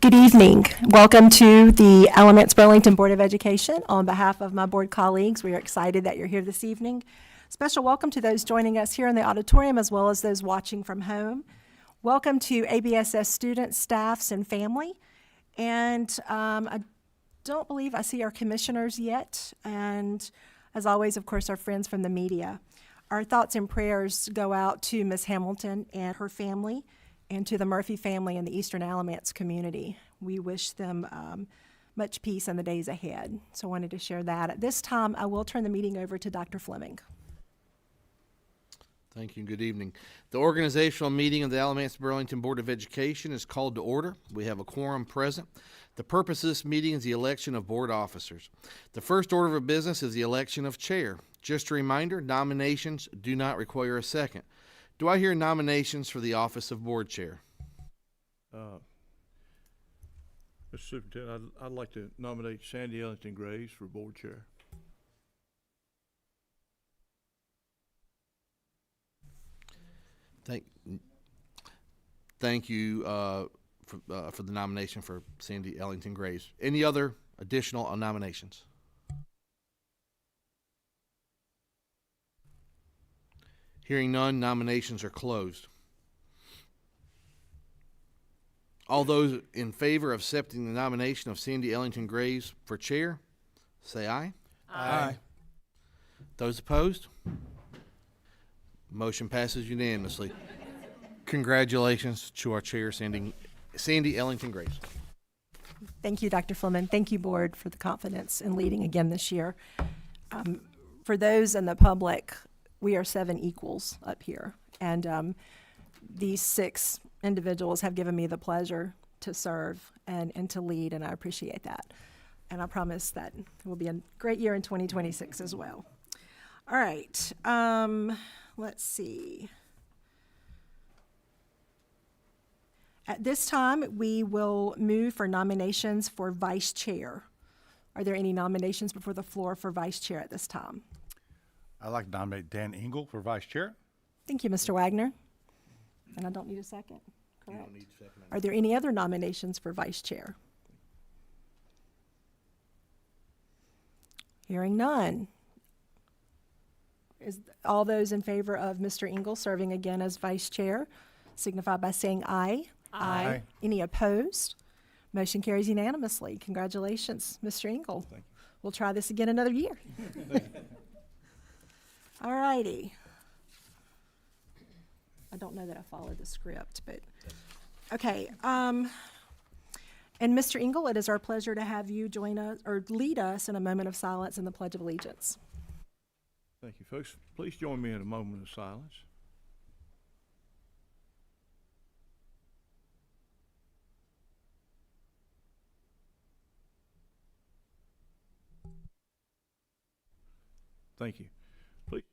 Good evening. Welcome to the Alamance Burlington Board of Education. On behalf of my board colleagues, we are excited that you're here this evening. Special welcome to those joining us here in the auditorium as well as those watching from home. Welcome to ABSS students, staffs, and family. And I don't believe I see our commissioners yet. And as always, of course, our friends from the media. Our thoughts and prayers go out to Ms. Hamilton and her family, and to the Murphy family and the Eastern Alamance community. We wish them much peace in the days ahead. So I wanted to share that. At this time, I will turn the meeting over to Dr. Fleming. Thank you and good evening. The organizational meeting of the Alamance Burlington Board of Education is called to order. We have a quorum present. The purpose of this meeting is the election of board officers. The first order of business is the election of chair. Just a reminder, nominations do not require a second. Do I hear nominations for the office of board chair? Mr. Superintendent, I'd like to nominate Sandy Ellington Graves for board chair. Thank you for the nomination for Sandy Ellington Graves. Any other additional nominations? Hearing none, nominations are closed. All those in favor of accepting the nomination of Sandy Ellington Graves for chair, say aye. Aye. Those opposed? Motion passes unanimously. Congratulations to our chair, Sandy Ellington Graves. Thank you, Dr. Fleming. Thank you, board, for the confidence in leading again this year. For those in the public, we are 7 equals up here, and these 6 individuals have given me the pleasure to serve and to lead, and I appreciate that. And I promise that it will be a great year in 2026 as well. All right, let's see. At this time, we will move for nominations for vice chair. Are there any nominations before the floor for vice chair at this time? I'd like to nominate Dan Engel for vice chair. Thank you, Mr. Wagner. And I don't need a second, correct? You don't need a second. Are there any other nominations for vice chair? Hearing none. Is all those in favor of Mr. Engel serving again as vice chair signify by saying aye. Aye. Any opposed? Motion carries unanimously. Congratulations, Mr. Engel. Thank you. We'll try this again another year. All righty. I don't know that I followed the script, but okay. And Mr. Engel, it is our pleasure to have you join us or lead us in a moment of silence in the Pledge of Allegiance. Thank you, folks. Please join me in a moment of silence. Thank you. Please.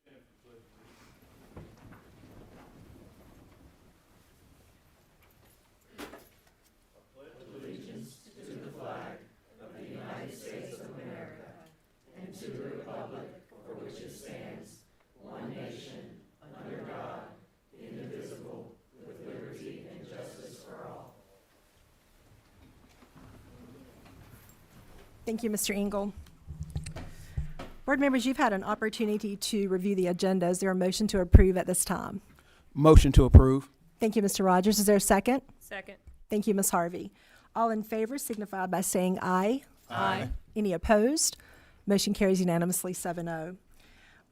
Thank you, Mr. Engel. Board members, you've had an opportunity to review the agenda. Is there a motion to approve at this time? Motion to approve. Thank you, Mr. Rogers. Is there a second? Second. Thank you, Ms. Harvey. All in favor signify by saying aye. Aye. Any opposed? Motion carries unanimously 7-0.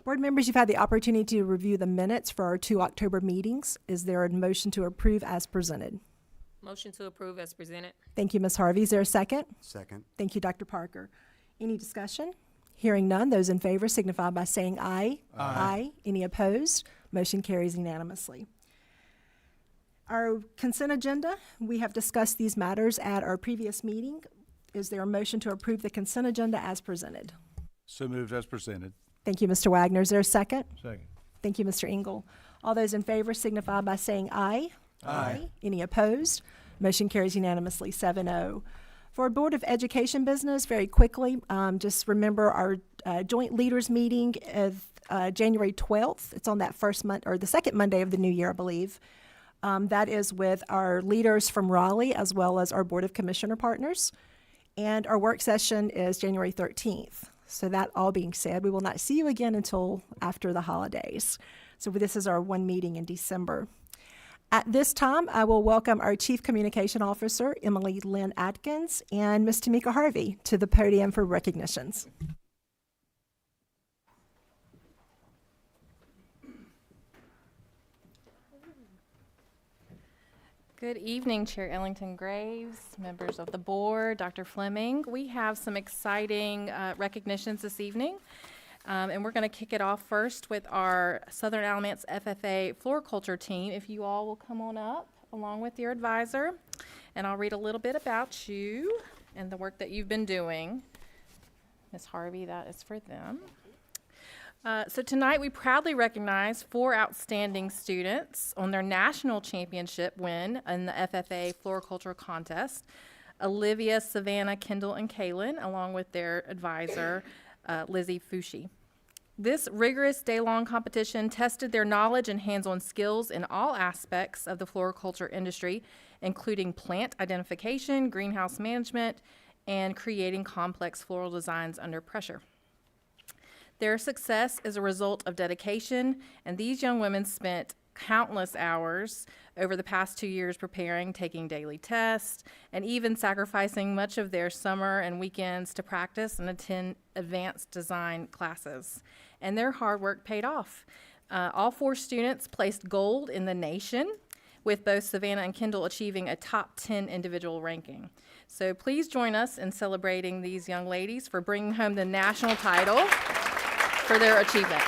Board members, you've had the opportunity to review the minutes for our 2 October meetings. Is there a motion to approve as presented? Motion to approve as presented. Thank you, Ms. Harvey. Is there a second? Second. Thank you, Dr. Parker. Any discussion? Hearing none, those in favor signify by saying aye. Aye. Any opposed? Motion carries unanimously. Our consent agenda, we have discussed these matters at our previous meeting. Is there a motion to approve the consent agenda as presented? So moved as presented. Thank you, Mr. Wagner. Is there a second? Second. Thank you, Mr. Engel. All those in favor signify by saying aye. Aye. Any opposed? Motion carries unanimously 7-0. For Board of Education business, very quickly, just remember our joint leaders meeting of January 12th. It's on that first month or the second Monday of the new year, I believe. That is with our leaders from Raleigh as well as our Board of Commissioner partners. And our work session is January 13th. So that all being said, we will not see you again until after the holidays. So this is our one meeting in December. At this time, I will welcome our Chief Communication Officer, Emily Lynn Atkins, and Ms. Tamika Harvey to the podium for recognitions. Good evening, Chair Ellington Graves, members of the board, Dr. Fleming. We have some exciting recognitions this evening, and we're going to kick it off first with our Southern Alamance FFA floriculture team. If you all will come on up along with your advisor, and I'll read a little bit about you and the work that you've been doing. Ms. Harvey, that is for them. So tonight we proudly recognize 4 outstanding students on their national championship win in the FFA floriculture contest. Olivia, Savannah, Kendall, and Kaylin, along with their advisor, Lizzie Fushi. This rigorous day-long competition tested their knowledge and hands-on skills in all aspects of the floriculture industry, including plant identification, greenhouse management, and creating complex floral designs under pressure. Their success is a result of dedication, and these young women spent countless hours over the past 2 years preparing, taking daily tests, and even sacrificing much of their summer and weekends to practice and attend advanced design classes. And their hard work paid off. All 4 students placed gold in the nation, with both Savannah and Kendall achieving a top 10 individual ranking. So please join us in celebrating these young ladies for bringing home the national title for their achievement.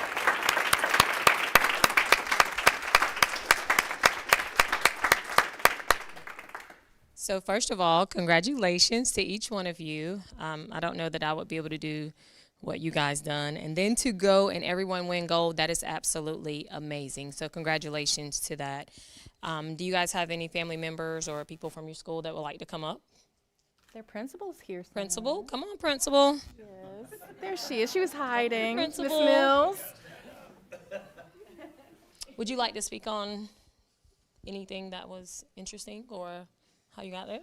So first of all, congratulations to each one of you. I don't know that I would be able to do what you guys done. And then to go and everyone win gold, that is absolutely amazing. So congratulations to that. Do you guys have any family members or people from your school that would like to come up? Their principal's here. Somewhere. Principal, come on, principal. Yes, there she is. She was hiding. Miss Principal. Mills. Would you like to speak on anything that was interesting or how you got there?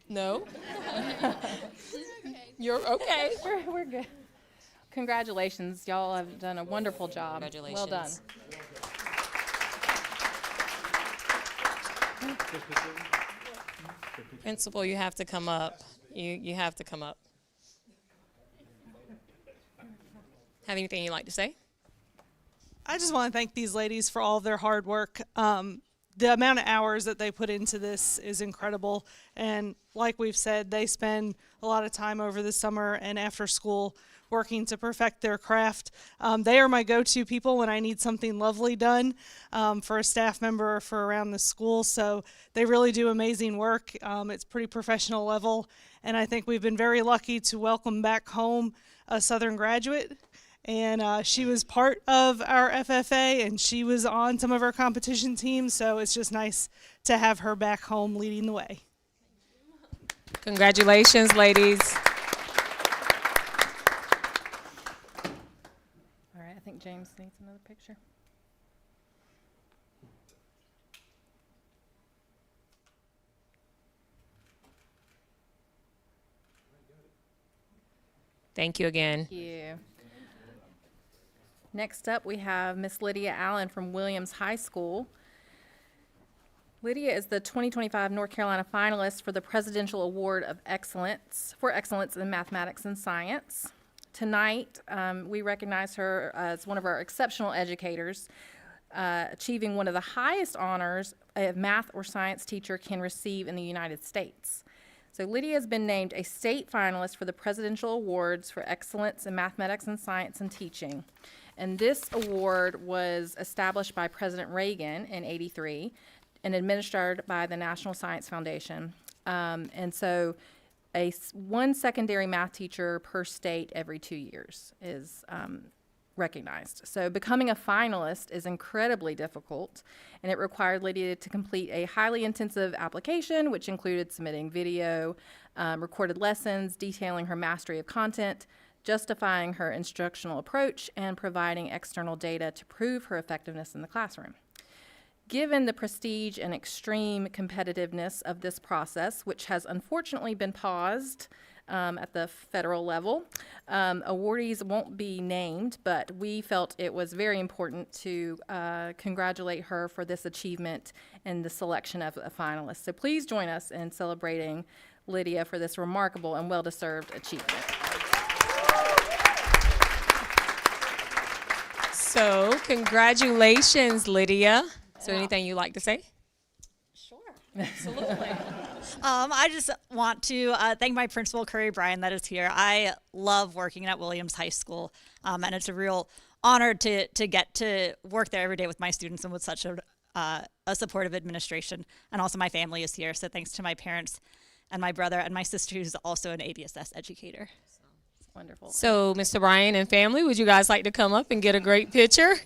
No? You're okay. We're good. Congratulations. Y'all have done a wonderful job. Congratulations. Well done. Principal, you have to come up. You have to come up. Have anything you'd like to say? I just want to thank these ladies for all of their hard work. The amount of hours that they put into this is incredible. And like we've said, they spend a lot of time over the summer and after school working to perfect their craft. They are my go-to people when I need something lovely done for a staff member or for around the school. So they really do amazing work. It's pretty professional level. And I think we've been very lucky to welcome back home a Southern graduate. And she was part of our FFA, and she was on some of our competition teams, so it's just nice to have her back home leading the way. Congratulations, ladies. All right, I think James needs another picture. Thank you again. Thank you. Next up, we have Miss Lydia Allen from Williams High School. Lydia is the 2025 North Carolina finalist for the Presidential Award of Excellence for Excellence in Mathematics and Science. Tonight, we recognize her as one of our exceptional educators, achieving one of the highest honors a math or science teacher can receive in the United States. So Lydia has been named a state finalist for the Presidential Awards for Excellence in Mathematics and Science and Teaching. And this award was established by President Reagan in '83 and administered by the National Science Foundation. And so one secondary math teacher per state every 2 years is recognized. So becoming a finalist is incredibly difficult, and it required Lydia to complete a highly intensive application, which included submitting video, recorded lessons, detailing her mastery of content, justifying her instructional approach, and providing external data to prove her effectiveness in the classroom. Given the prestige and extreme competitiveness of this process, which has unfortunately been paused at the federal level, awardees won't be named, but we felt it was very important to congratulate her for this achievement and the selection of a finalist. So please join us in celebrating Lydia for this remarkable and well-deserved achievement. So, congratulations, Lydia. Is there anything you'd like to say? Sure. Absolutely. I just want to thank my principal, Curry Bryan, that is here. I love working at Williams High School, and it's a real honor to get to work there every day with my students and with such a supportive administration. And also my family is here, so thanks to my parents and my brother and my sister, who's also an ABSS educator. Wonderful. So, Mr. Bryan and family, would you guys like to come up and get a great picture?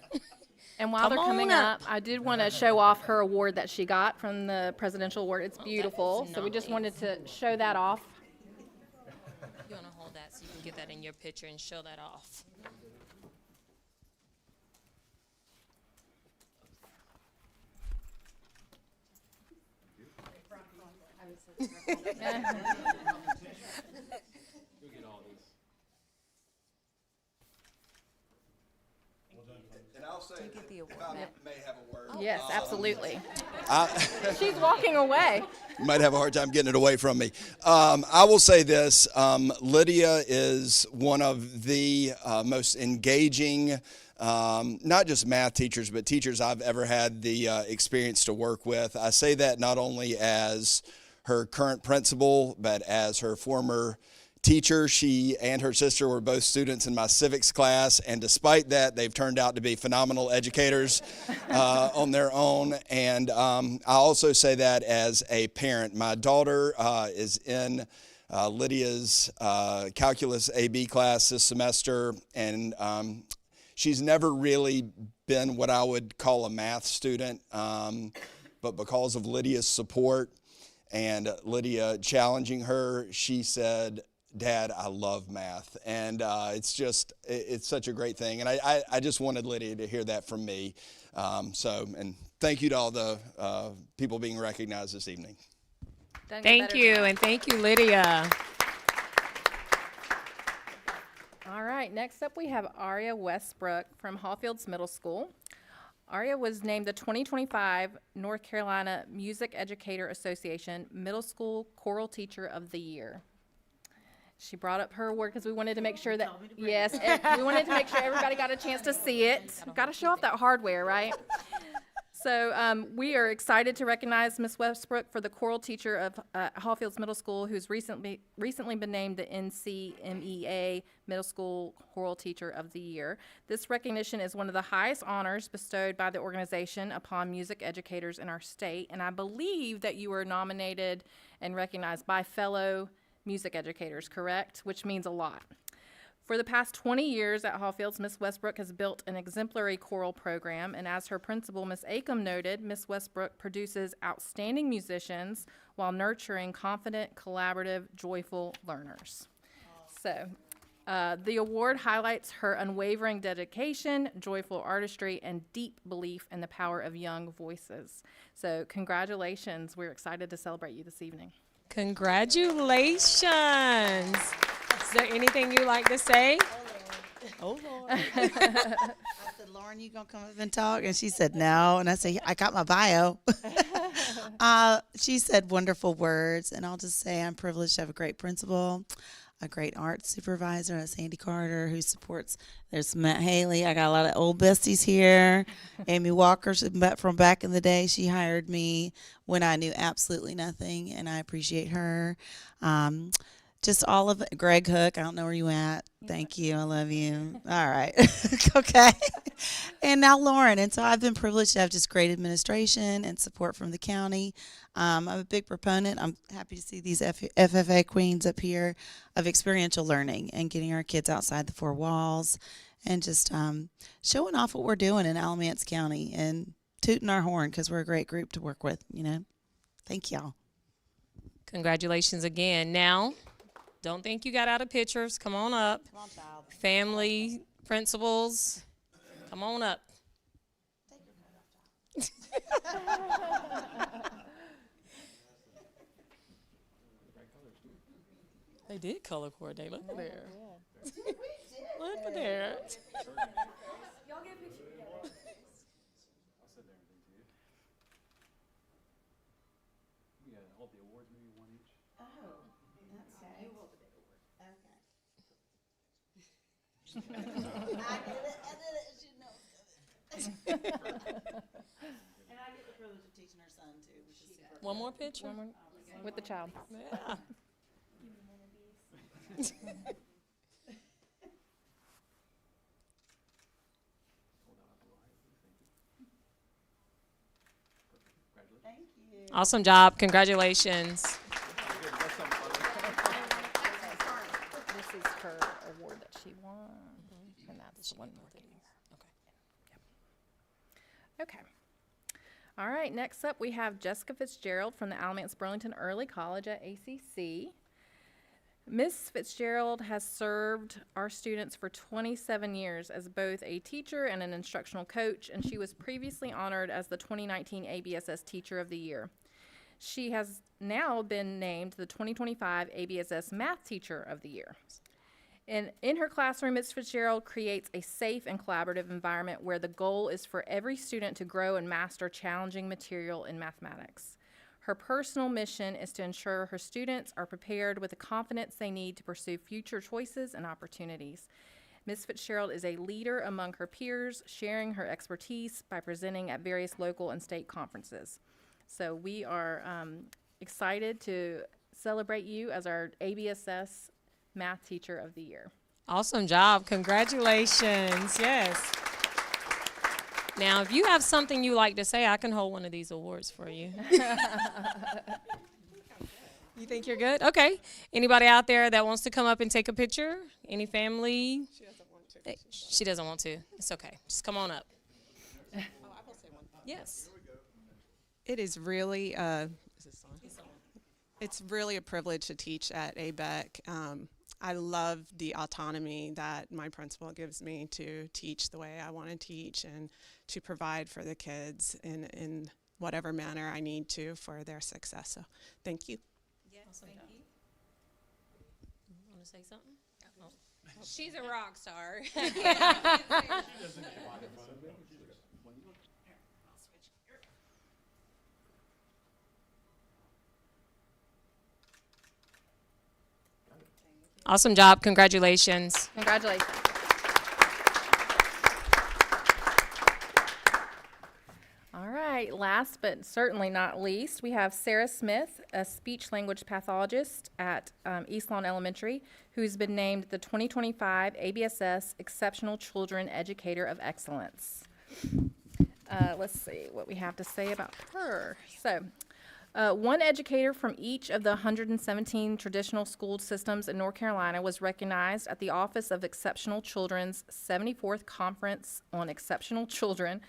And while they're Come coming on up, I did want to show off her award that she got from the Presidential Award. It's beautiful. So we just wanted to show that off. You want to hold that so you can get that in your picture and show that off. And I'll say, if I may have a word. Yes, absolutely. She's walking away. You might have a hard time getting it away from me. I will say this, Lydia is one of the most engaging, not just math teachers, but teachers I've ever had the experience to work with. I say that not only as her current principal, but as her former teacher. She and her sister were both students in my civics class, and despite that, they've turned out to be phenomenal educators on their own. And I also say that as a parent. My daughter is in Lydia's calculus AB class this semester, and she's never really been what I would call a math student, but because of Lydia's support and Lydia challenging her, she said, "Dad, I love math." And it's such a great thing. And I just wanted Lydia to hear that from me. And thank you to all the people being recognized this evening. Thank you, and thank you, Lydia. All right, next up we have Aria Westbrook from Hallfields Middle School. Aria was named the 2025 North Carolina Music Educator Association Middle School Choral Teacher of the Year. She brought up her award because we wanted to make sure that, yes, we wanted to make sure everybody got a chance to see it. Got to show off that hardware, right? So we are excited to recognize Ms. Westbrook for the choral teacher of Hallfields Middle School, who's recently been named the NCMEA Middle School Choral Teacher of the Year. This recognition is one of the highest honors bestowed by the organization upon music educators in our state, and I believe that you were nominated and recognized by fellow music educators, correct? Which means a lot. For the past 20 years at Hallfields, Ms. Westbrook has built an exemplary choral program, and as her principal, Ms. Acom, noted, Ms. Westbrook produces outstanding musicians while nurturing confident, collaborative, joyful learners. So, the award highlights her unwavering dedication, joyful artistry, and deep belief in the power of young voices. So, congratulations. We're excited to celebrate you this evening. Congratulations. Is there anything you'd like to say? Oh, Lord. I said, Lauren, you going to come up and talk? And she said, no. And I said, I got my bio. She said wonderful words. And I'll just say I'm privileged to have a great principal, a great art supervisor, Sandy Carter, who supports. There's Matt Haley. I got a lot of old besties here. Amy Walker from back in the day. She hired me when I knew absolutely nothing, and I appreciate her. Just all of it. Greg Hook, I don't know where you at. Thank you. I love you. All right. Okay. And now Lauren. And so I've been privileged to have just great administration and support from the county. I'm a big proponent. I'm happy to see these FFA queens up here of experiential learning and getting our kids outside the four walls and just showing off what we're doing in Alamance County and tooting our horn because we're a great group to work with, you know. Thank y'all. Congratulations again. Now, don't think you got out of pictures. Come on up. Come on, child. Family, principals, come on up. They did color coordinate. Look at there. Look at there. One more picture? With the child. Yeah. Awesome job. Congratulations. This is her award that she won, and that's the one we're getting. Okay. All right, next up we have Jessica Fitzgerald from the Alamance Burlington Early College at ACC. Ms. Fitzgerald has served our students for 27 years as both a teacher and an instructional coach, and she was previously honored as the 2019 ABSS Teacher of the Year. She has now been named the 2025 ABSS Math Teacher of the Year. And in her classroom, Ms. Fitzgerald creates a safe and collaborative environment where the goal is for every student to grow and master challenging material in mathematics. Her personal mission is to ensure her students are prepared with the confidence they need to pursue future choices and opportunities. Ms. Fitzgerald is a leader among her peers, sharing her expertise by presenting at various local and state conferences. So we are excited to celebrate you as our ABSS Math Teacher of the Year. Awesome job. Congratulations. Yes. Now, if you have something you like to say, I can hold one of these awards for you. You think you're good? Okay. Anybody out there that wants to come up and take a picture? Any family? She doesn't want to. She doesn't want to. It's okay. Just come on up. Oh, I will say one thing. Yes. It is really, it's really a privilege to teach at ABEC. I love the autonomy that my principal gives me to teach the way I want to teach and to provide for the kids in whatever manner I need to for their success. So thank you. Yes, awesome thank you. Want to say something? Oh. She's a rock star. Awesome job. Congratulations. Congratulations. All right, last but certainly not least, we have Sarah Smith, a speech-language pathologist at East Lawn Elementary, who's been named the 2025 ABSS Exceptional Children Educator of Excellence. Let's see what we have to say about her. So, one educator from each of the 117 traditional school systems in North Carolina was recognized at the Office of Exceptional Children's 74th Conference on Exceptional Children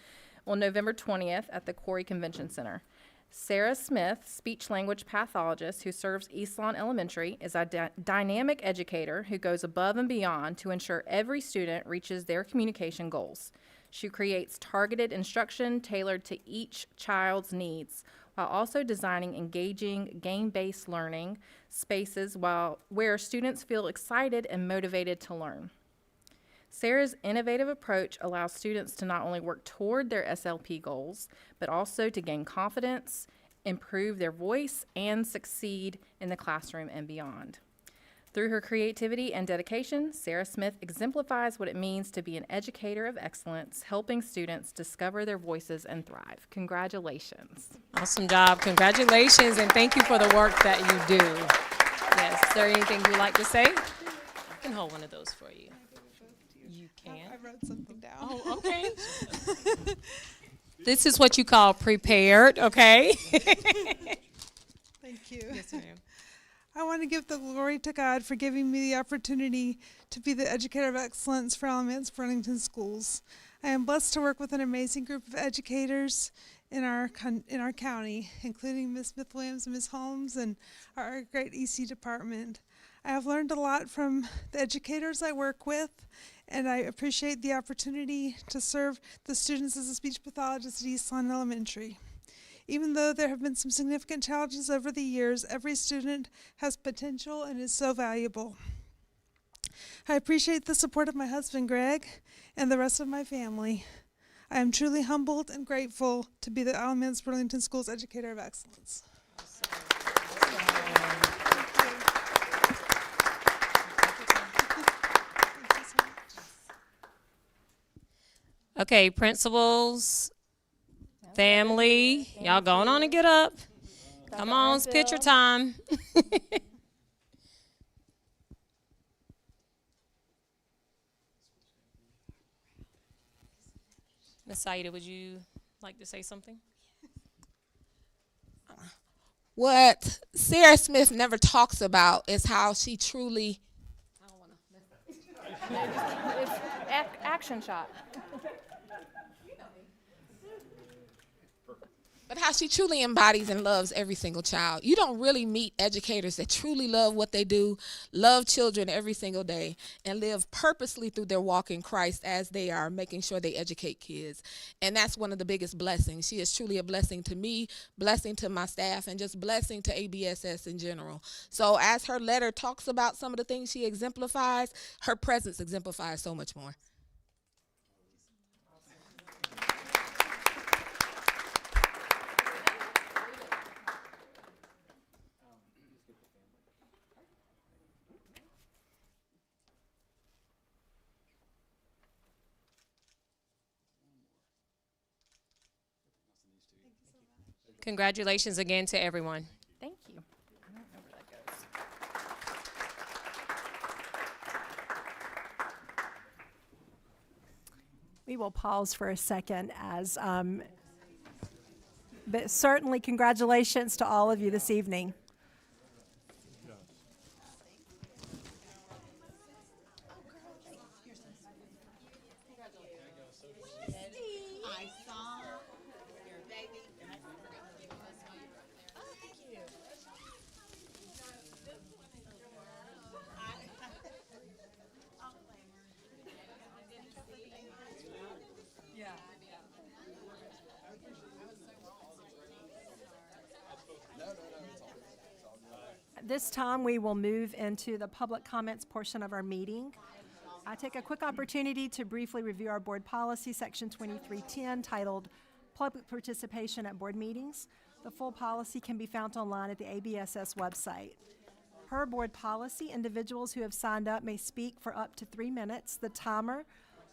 on November 20th at the Corey Convention Center. Sarah Smith, speech-language pathologist who serves East Lawn Elementary, is a dynamic educator who goes above and beyond to ensure every student reaches their communication goals. She creates targeted instruction tailored to each child's needs, while also designing engaging, game-based learning spaces where students feel excited and motivated to learn. Sarah's innovative approach allows students to not only work toward their SLP goals, but also to gain confidence, improve their voice, and succeed in the classroom and beyond. Through her creativity and dedication, Sarah Smith exemplifies what it means to be an educator of excellence, helping students discover their voices and thrive. Congratulations. Awesome job. Congratulations, and thank you for the work that you do. Yes. Is there anything you'd like to say? I can hold one of those for you. You can. I wrote something down. Oh, okay. This is what you call prepared, okay? Thank you. Yes, ma'am. I want to give the glory to God for giving me the opportunity to be the educator of excellence for Alamance Burlington Schools. I am blessed to work with an amazing group of educators in our county, including Ms. Smith-Williams and Ms. Holmes and our great EC department. I have learned a lot from the educators I work with, and I appreciate the opportunity to serve the students as a speech pathologist at East Lawn Elementary. Even though there have been some significant challenges over the years, every student has potential and is so valuable. I appreciate the support of my husband, Greg, and the rest of my family. I am truly humbled and grateful to be the Alamance Burlington Schools Educator of Excellence. Okay, principals, family, y'all going on and get up. Come on, it's picture time. Miss Saida, would you like to say something? What Sarah Smith never talks about is how she truly. I don't want to miss it. It's action shot. But how she truly embodies and loves every single child. You don't really meet educators that truly love what they do, love children every single day, and live purposely through their walk in Christ as they are making sure they educate kids. And that's one of the biggest blessings. She is truly a blessing to me, blessing to my staff, and just blessing to ABSS in general. So as her letter talks about some of the things she exemplifies, her presence exemplifies so much more. Congratulations again to everyone. Thank you. I don't know where that goes. We will pause for a second but certainly congratulations to all of you this evening. At this time, we will move into the public comments portion of our meeting. I take a quick opportunity to briefly review our board policy, section 2310, titled Public Participation at Board Meetings. The full policy can be found online at the ABSS website. Per board policy, individuals who have signed up may speak for up to 3 minutes. The timer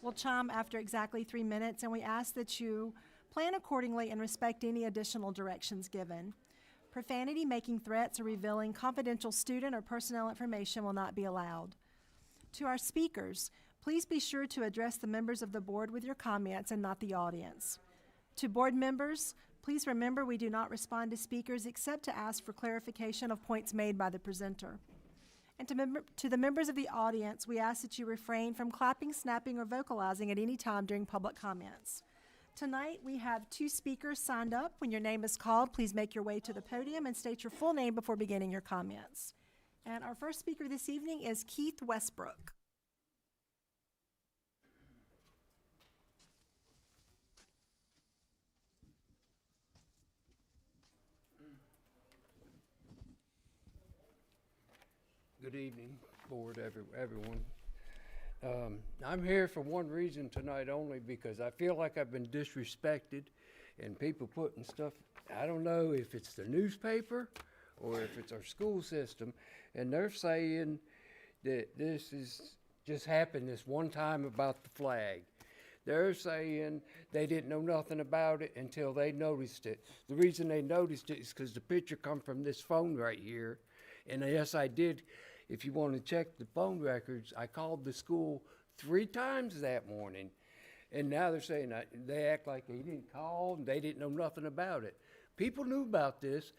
will chime after exactly 3 minutes, and we ask that you plan accordingly and respect any additional directions given. Profanity, making threats, or revealing confidential student or personnel information will not be allowed. To our speakers, please be sure to address the members of the board with your comments and not the audience. To board members, please remember we do not respond to speakers except to ask for clarification of points made by the presenter. And to the members of the audience, we ask that you refrain from clapping, snapping, or vocalizing at any time during public comments. Tonight, we have 2 speakers signed up. When your name is called, please make your way to the podium and state your full name before beginning your comments. And our first speaker this evening is Keith Westbrook. Good evening, board, everyone. I'm here for one reason tonight only, because I feel like I've been disrespected and people putting stuff, I don't know if it's the newspaper or if it's our school system, and they're saying that this is just happened this one time about the flag. They're saying they didn't know nothing about it until they noticed it. The reason they noticed it is because the picture come from this phone right here, and yes, I did. If you want to check the phone records, I called the school 3 times that morning, and now they're saying they act like they didn't call and they didn't know nothing about it. People knew about this.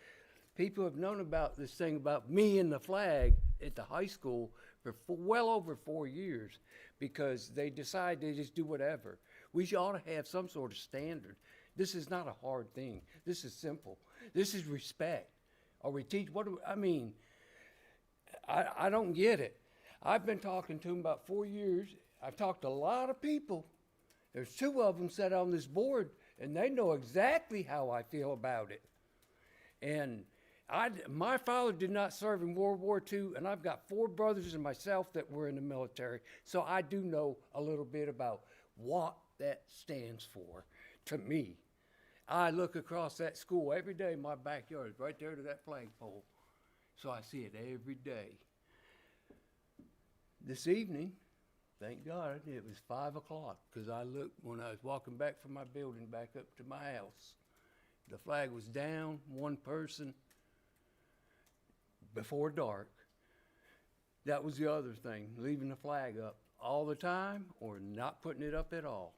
People have known about this thing about me and the flag at the high school for well over 4 years, because they decide they just do whatever. We ought to have some sort of standard. This is not a hard thing. This is simple. This is respect. Or we teach, I don't get it. I've been talking to them about 4 years. I've talked to a lot of people. There's 2 of them sat on this board, and they know exactly how I feel about it. And my father did not serve in World War II, and I've got 4 brothers and myself that were in the military, so I do know a little bit about what that stands for to me. I look across that school every day in my backyard, right there to that flagpole, so I see it every day. This evening, thank God, it was 5 o'clock, because I looked when I was walking back from my building back up to my house. The flag was down, 1 person, before dark. That was the other thing, leaving the flag up all the time or not putting it up at all.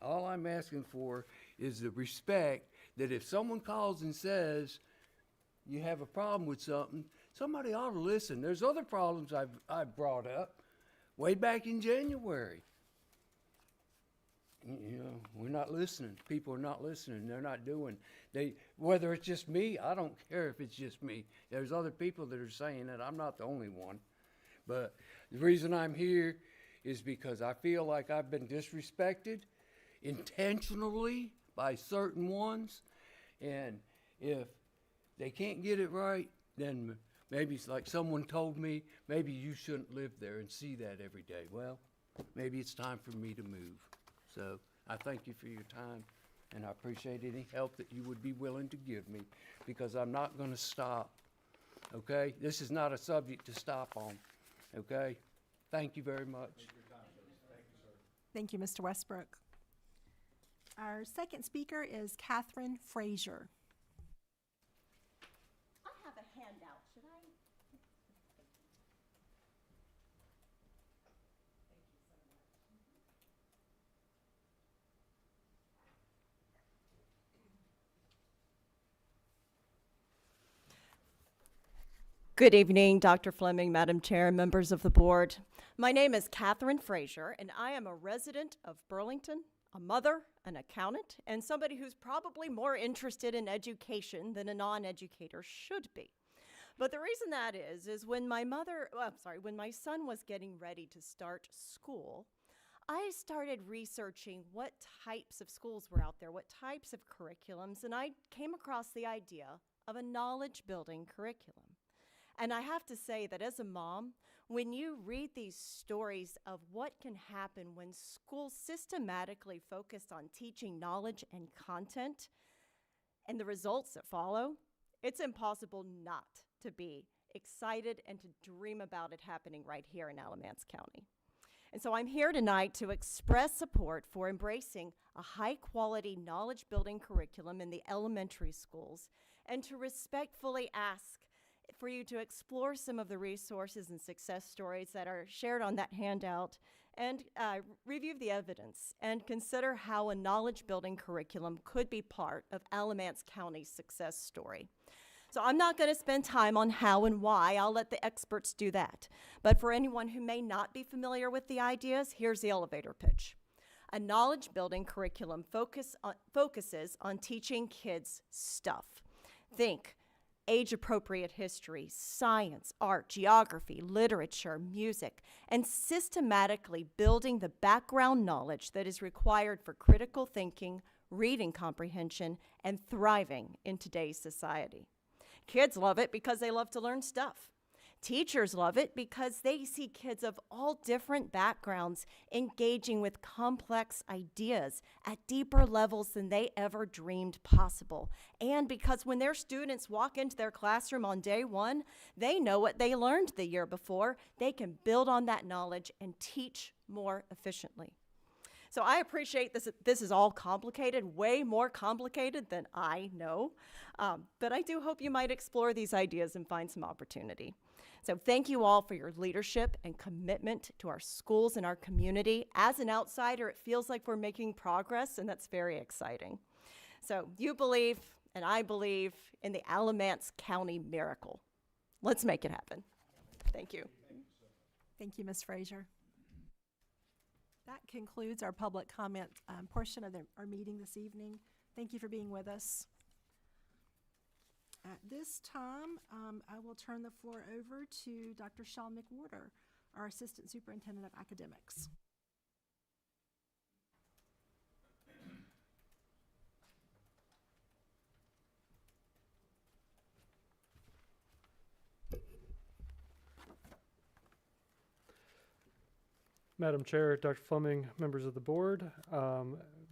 All I'm asking for is the respect that if someone calls and says you have a problem with something, somebody ought to listen. There's other problems I've brought up way back in January. You know, we're not listening. People are not listening. They're not doing. Whether it's just me, I don't care if it's just me. There's other people that are saying it. I'm not the only one. But the reason I'm here is because I feel like I've been disrespected intentionally by certain ones. And if they can't get it right, then maybe it's like someone told me, maybe you shouldn't live there and see that every day. Well, maybe it's time for me to move. So I thank you for your time, and I appreciate any help that you would be willing to give me, because I'm not going to stop, okay? This is not a subject to stop on, okay? Thank you very much. Thank you, Mr. Westbrook. Our second speaker is Catherine Frazier. I have a handout. Should I? Good evening, Dr. Fleming, Madam Chair, members of the board. My name is Catherine Frazier, and I am a resident of Burlington, a mother, an accountant, and somebody who's probably more interested in education than a non-educator should be. But the reason that is when my son was getting ready to start school, I started researching what types of schools were out there, what types of curriculums, and I came across the idea of a knowledge-building curriculum. And I have to say that as a mom, when you read these stories of what can happen when schools systematically focus on teaching knowledge and content and the results that follow, it's impossible not to be excited and to dream about it happening right here in Alamance County. And so I'm here tonight to express support for embracing a high-quality knowledge-building curriculum in the elementary schools and to respectfully ask for you to explore some of the resources and success stories that are shared on that handout and review the evidence and consider how a knowledge-building curriculum could be part of Alamance County's success story. So I'm not going to spend time on how and why. I'll let the experts do that. But for anyone who may not be familiar with the ideas, here's the elevator pitch. A knowledge-building curriculum focuses on teaching kids stuff. Think age-appropriate history, science, art, geography, literature, music, and systematically building the background knowledge that is required for critical thinking, reading comprehension, and thriving in today's society. Kids love it because they love to learn stuff. Teachers love it because they see kids of all different backgrounds engaging with complex ideas at deeper levels than they ever dreamed possible. And because when their students walk into their classroom on day one, they know what they learned the year before. They can build on that knowledge and teach more efficiently. So I appreciate this is all complicated, way more complicated than I know. But I do hope you might explore these ideas and find some opportunity. So thank you all for your leadership and commitment to our schools and our community. As an outsider, it feels like we're making progress, and that's very exciting. So you believe, and I believe, in the Alamance County miracle. Let's make it happen. Thank you. Thank you, Ms. Frazier. That concludes our public comment portion of our meeting this evening. Thank you for being with us. At this time, I will turn the floor over to Dr. Shaw McWhorter, our Assistant Superintendent of Academics. Madam Chair, Dr. Fleming, members of the board,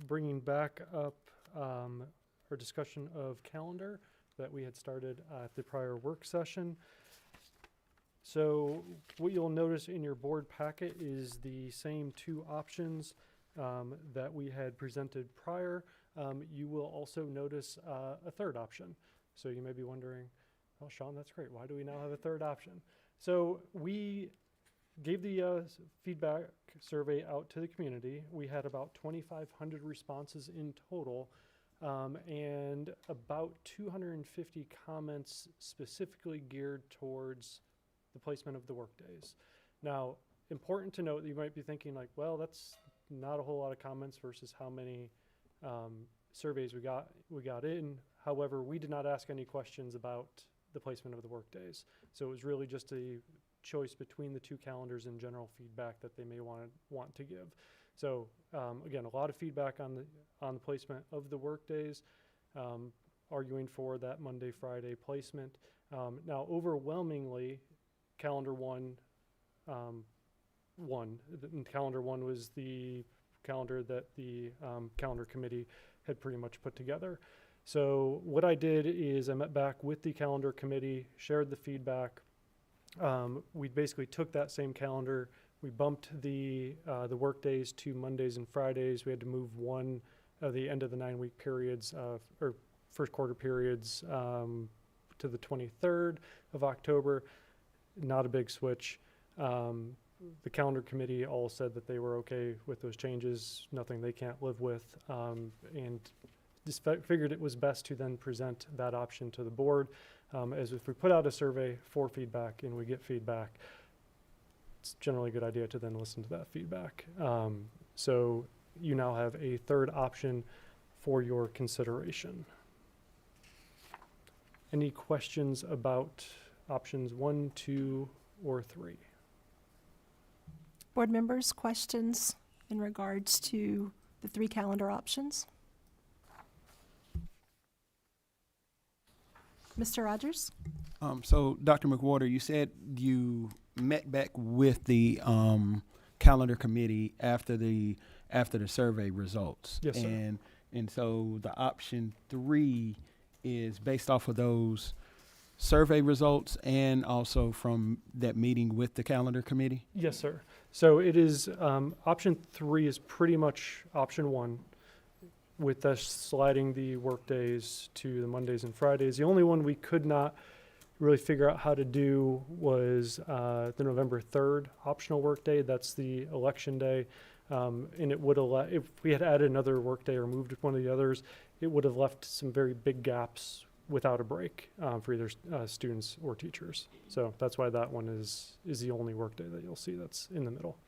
bringing back up our discussion of calendar that we had started at the prior work session. So what you'll notice in your board packet is the same two options that we had presented prior. You will also notice a third option. So you may be wondering, oh, Sean, that's great. Why do we now have a third option? So we gave the feedback survey out to the community. We had about 2,500 responses in total, and about 250 comments specifically geared towards the placement of the work days. Now, important to note, you might be thinking like, well, that's not a whole lot of comments versus how many surveys we got in. However, we did not ask any questions about the placement of the work days. So it was really just a choice between the two calendars and general feedback that they may want to give. So again, a lot of feedback on the placement of the work days, arguing for that Monday, Friday placement. Now, overwhelmingly, calendar one won. Calendar one was the calendar that the calendar committee had pretty much put together. So what I did is I met back with the calendar committee, shared the feedback. We basically took that same calendar, we bumped the work days to Mondays and Fridays. We had to move one of the end of the 9-week periods or first quarter periods to the 23rd of October. Not a big switch. The calendar committee all said that they were okay with those changes, nothing they can't live with, and just figured it was best to then present that option to the board. As if we put out a survey for feedback and we get feedback, it's generally a good idea to then listen to that feedback. So you now have a third option for your consideration. Any questions about options 1, 2, or 3? Board members, questions in regards to the 3 calendar options? Mr. Rogers? So, Dr. McWhorter, you said you met back with the calendar committee after the survey results. Yes, sir. And so the option 3 is based off of those survey results and also from that meeting with the calendar committee? Yes, sir. So it is, option 3 is pretty much option 1, with us sliding the work days to the Mondays and Fridays. The only one we could not really figure out how to do was the November 3rd optional work day. That's the election day. And it would allow, if we had added another work day or moved one of the others, it would have left some very big gaps without a break for either students or teachers. So that's why that one is the only work day that you'll see that's in the middle.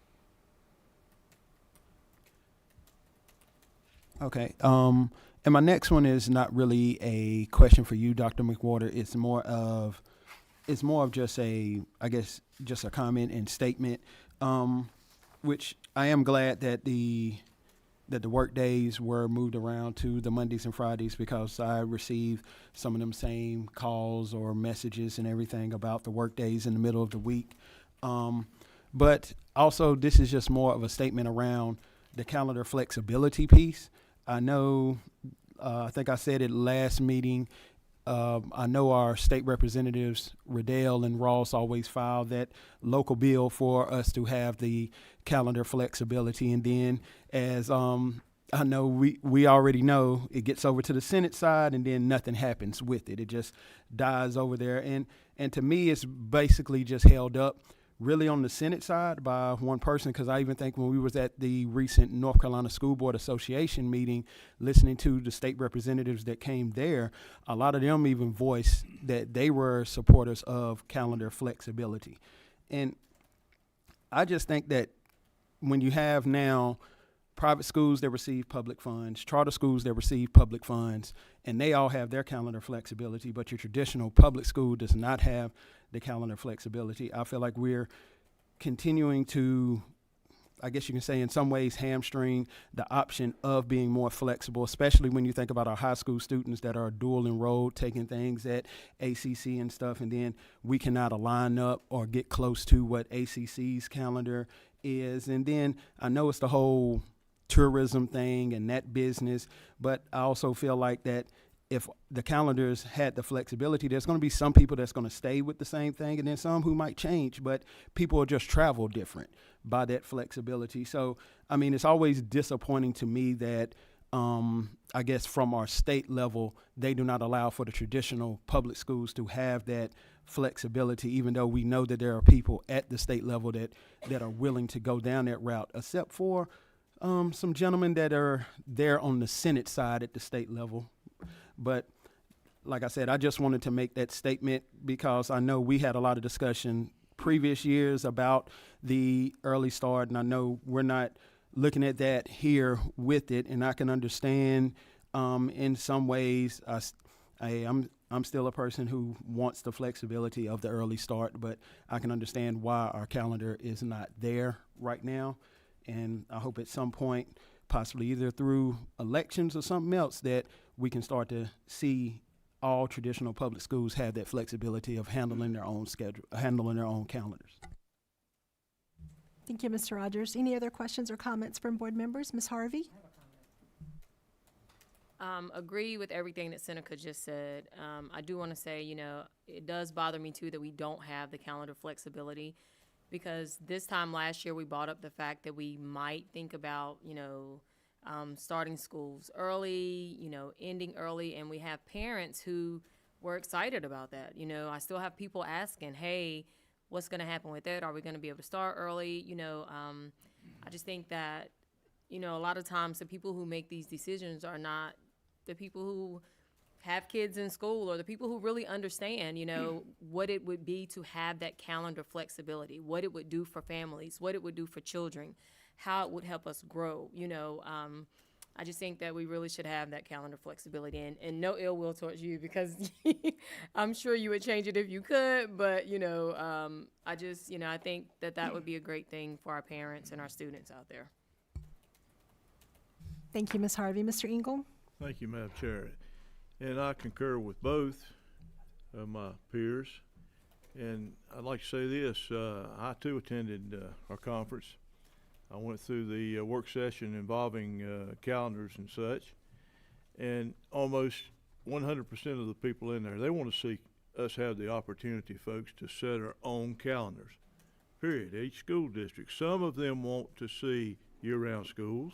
Okay. And my next one is not really a question for you, Dr. McWhorter. It's more of just just a comment and statement, which I am glad that the work days were moved around to the Mondays and Fridays, because I received some of them same calls or messages and everything about the work days in the middle of the week. But also, this is just more of a statement around the calendar flexibility piece. I know, I think I said it last meeting, I know our state representatives, Riddell and Ross, always file that local bill for us to have the calendar flexibility. And then, as I know, we already know, it gets over to the Senate side and then nothing happens with it. It just dies over there. And to me, it's basically just held up really on the Senate side by one person, because I even think when we was at the recent North Carolina School Board Association meeting, listening to the state representatives that came there, a lot of them even voiced that they were supporters of calendar flexibility. And I just think that when you have now private schools that receive public funds, charter schools that receive public funds, and they all have their calendar flexibility, but your traditional public school does not have the calendar flexibility. I feel like we're continuing to, I guess you can say in some ways, hamstring the option of being more flexible, especially when you think about our high school students that are dual enrolled, taking things at ACC and stuff, and then we cannot align up or get close to what ACC's calendar is. And then I know it's the whole tourism thing and that business, but I also feel like that if the calendars had the flexibility, there's going to be some people that's going to stay with the same thing, and then some who might change, but people will just travel different by that flexibility. So, I mean, it's always disappointing to me that I guess from our state level, they do not allow for the traditional public schools to have that flexibility, even though we know that there are people at the state level that are willing to go down that route, except for some gentlemen that are there on the Senate side at the state level. But like I said, I just wanted to make that statement because I know we had a lot of discussion previous years about the early start, and I know we're not looking at that here with it, and I can understand in some ways I'm still a person who wants the flexibility of the early start, but I can understand why our calendar is not there right now. And I hope at some point, possibly either through elections or something else, that we can start to see all traditional public schools have that flexibility of handling their own schedule, handling their own calendars. Thank you, Mr. Rogers. Any other questions or comments from board members? Ms. Harvey? Agree with everything that Seneca just said. I do want to say, it does bother me too that we don't have the calendar flexibility, because this time last year we brought up the fact that we might think about, starting schools early, ending early, and we have parents who were excited about that. I still have people asking, hey, what's going to happen with that? Are we going to be able to start early? I just think that, a lot of times the people who make these decisions are not the people who have kids in school or the people who really understand, what it would be to have that calendar flexibility, what it would do for families, what it would do for children, how it would help us grow. I just think that we really should have that calendar flexibility, and no ill will towards you, because I'm sure you would change it if you could, but, I think that would be a great thing for our parents and our students out there. Thank you, Ms. Harvey. Mr. Engel? Thank you, Madam Chair. And I concur with both of my peers. And I'd like to say this, I too attended our conference. I went through the work session involving calendars and such, and almost 100% of the people in there, they want to see us have the opportunity, folks, to set our own calendars, period. Each school district. Some of them want to see year-round schools.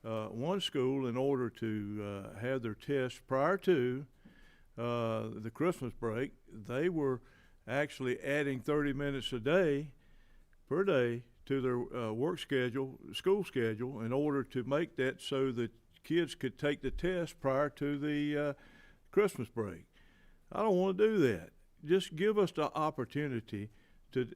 One school, in order to have their tests prior to the Christmas break, they were actually adding 30 minutes a day per day to their work schedule, school schedule, in order to make that so that kids could take the test prior to the Christmas break. I don't want to do that. Just give us the opportunity to,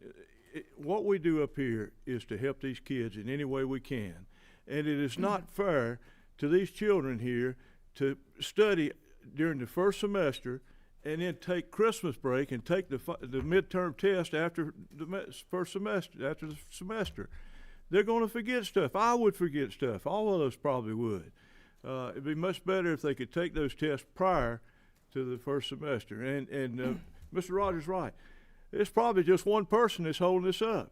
what we do up here is to help these kids in any way we can. And it is not fair to these children here to study during the first semester and then take Christmas break and take the midterm test after the first semester, after the semester. They're going to forget stuff. I would forget stuff. All of us probably would. It'd be much better if they could take those tests prior to the first semester. And Mr. Rogers is right. It's probably just one person that's holding this up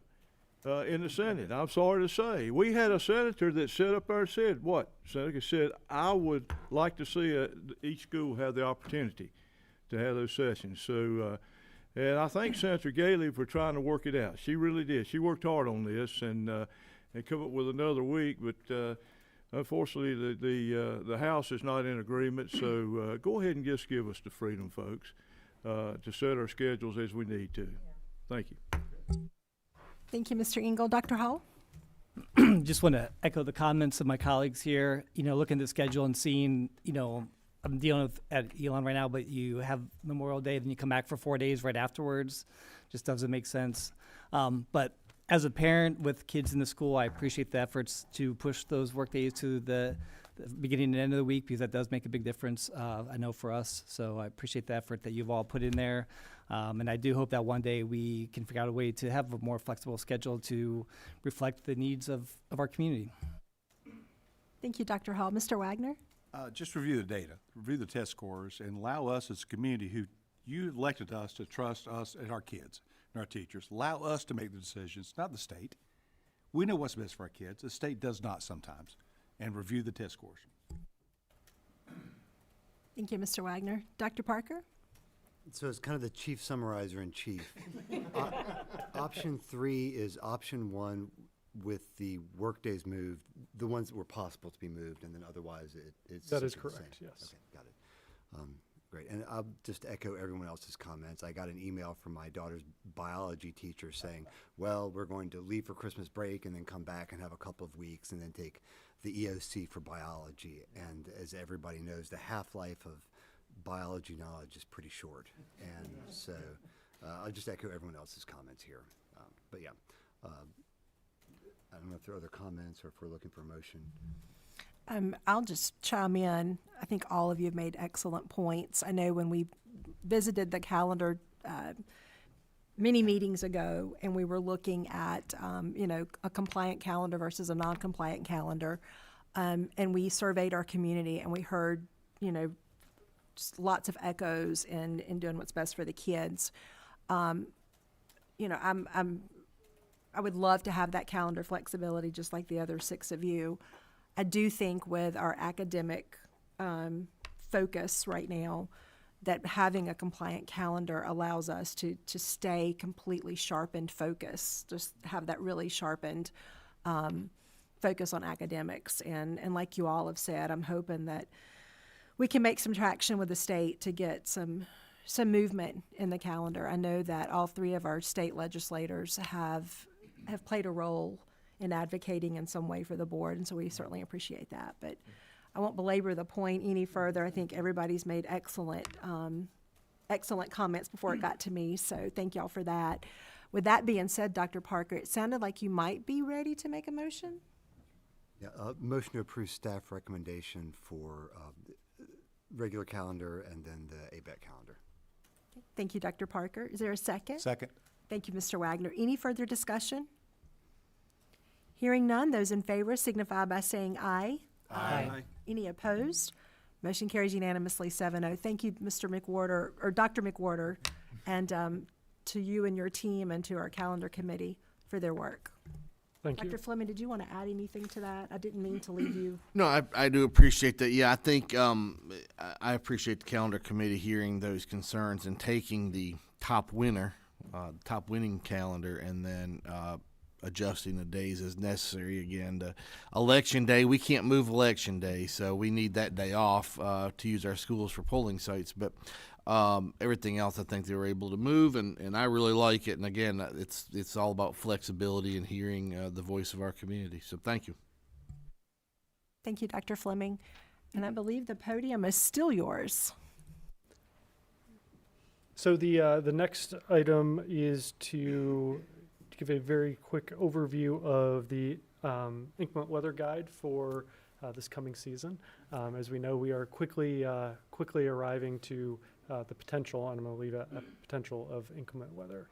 in the Senate. I'm sorry to say. We had a senator that sat up there and said, what? Senator said, I would like to see each school have the opportunity to have those sessions. So, and I thank Senator Gailey for trying to work it out. She really did. She worked hard on this and come up with another week, but unfortunately the House is not in agreement. So go ahead and just give us the freedom, folks, to set our schedules as we need to. Thank you. Thank you, Mr. Engel. Dr. Hall? Just want to echo the comments of my colleagues here. Looking at the schedule and seeing, I'm dealing with at Elon right now, but you have Memorial Day, then you come back for 4 days right afterwards. Just doesn't make sense. But as a parent with kids in the school, I appreciate the efforts to push those work days to the beginning and end of the week, because that does make a big difference, I know, for us. So I appreciate the effort that you've all put in there. And I do hope that one day we can figure out a way to have a more flexible schedule to reflect the needs of our community. Thank you, Dr. Hall. Mr. Wagner? Just review the data, review the test scores, and allow us as a community who you elected us to trust us and our kids and our teachers. Allow us to make the decisions, not the state. We know what's best for our kids. The state does not sometimes. And review the test scores. Thank you, Mr. Wagner. Dr. Parker? So it's kind of the chief summarizer in chief. Option 3 is option 1 with the work days moved, the ones that were possible to be moved, and then otherwise it's. That is simply the correct, same. yes. Okay, got it. Great, and I'll just echo everyone else's comments. I got an email from my daughter's biology teacher saying, well, we're going to leave for Christmas break and then come back and have a couple of weeks and then take the EOC for biology. And as everybody knows, the half-life of biology knowledge is pretty short. And so I'll just echo everyone else's comments here. But yeah, I don't know if there are other comments or if we're looking for a motion. I'll just chime in. I think all of you have made excellent points. I know when we visited the calendar many meetings ago, and we were looking at, a compliant calendar versus a non-compliant calendar, and we surveyed our community, and we heard, just lots of echoes in doing what's best for the kids. I would love to have that calendar flexibility, just like the other 6 of you. I do think with our academic focus right now, that having a compliant calendar allows us to stay completely sharpened focus, just have that really sharpened focus on academics. And like you all have said, I'm hoping that we can make some traction with the state to get some movement in the calendar. I know that all 3 of our state legislators have played a role in advocating in some way for the board, and so we certainly appreciate that. But I won't belabor the point any further. I think everybody's made excellent comments before it got to me, so thank y'all for that. With that being said, Dr. Parker, it sounded like you might be ready to make a motion? Yeah, motion to approve staff recommendation for regular calendar and then the ABET calendar. Thank you, Dr. Parker. Is there a second? Second. Thank you, Mr. Wagner. Any further discussion? Hearing none, those in favor signify by saying aye. Aye. Any opposed? Motion carries unanimously 7-0. Thank you, Mr. McWhorter, or Dr. McWhorter, and to you and your team and to our calendar committee for their work. Thank you. Dr. Fleming, did you want to add anything to that? I didn't mean to leave you. No, I do appreciate that. Yeah, I think I appreciate the calendar committee hearing those concerns and taking the top winning calendar and then adjusting the days as necessary. Again, to election day, we can't move election day, so we need that day off to use our schools for polling sites. But everything else, I think they were able to move, and I really like it. And again, it's all about flexibility and hearing the voice of our community. So thank you. Thank you, Dr. Fleming. And I believe the podium is still yours. So the next item is to give a very quick overview of the inclement weather guide for this coming season. As we know, we are quickly arriving to the potential, and I'm going to leave it at potential of inclement weather.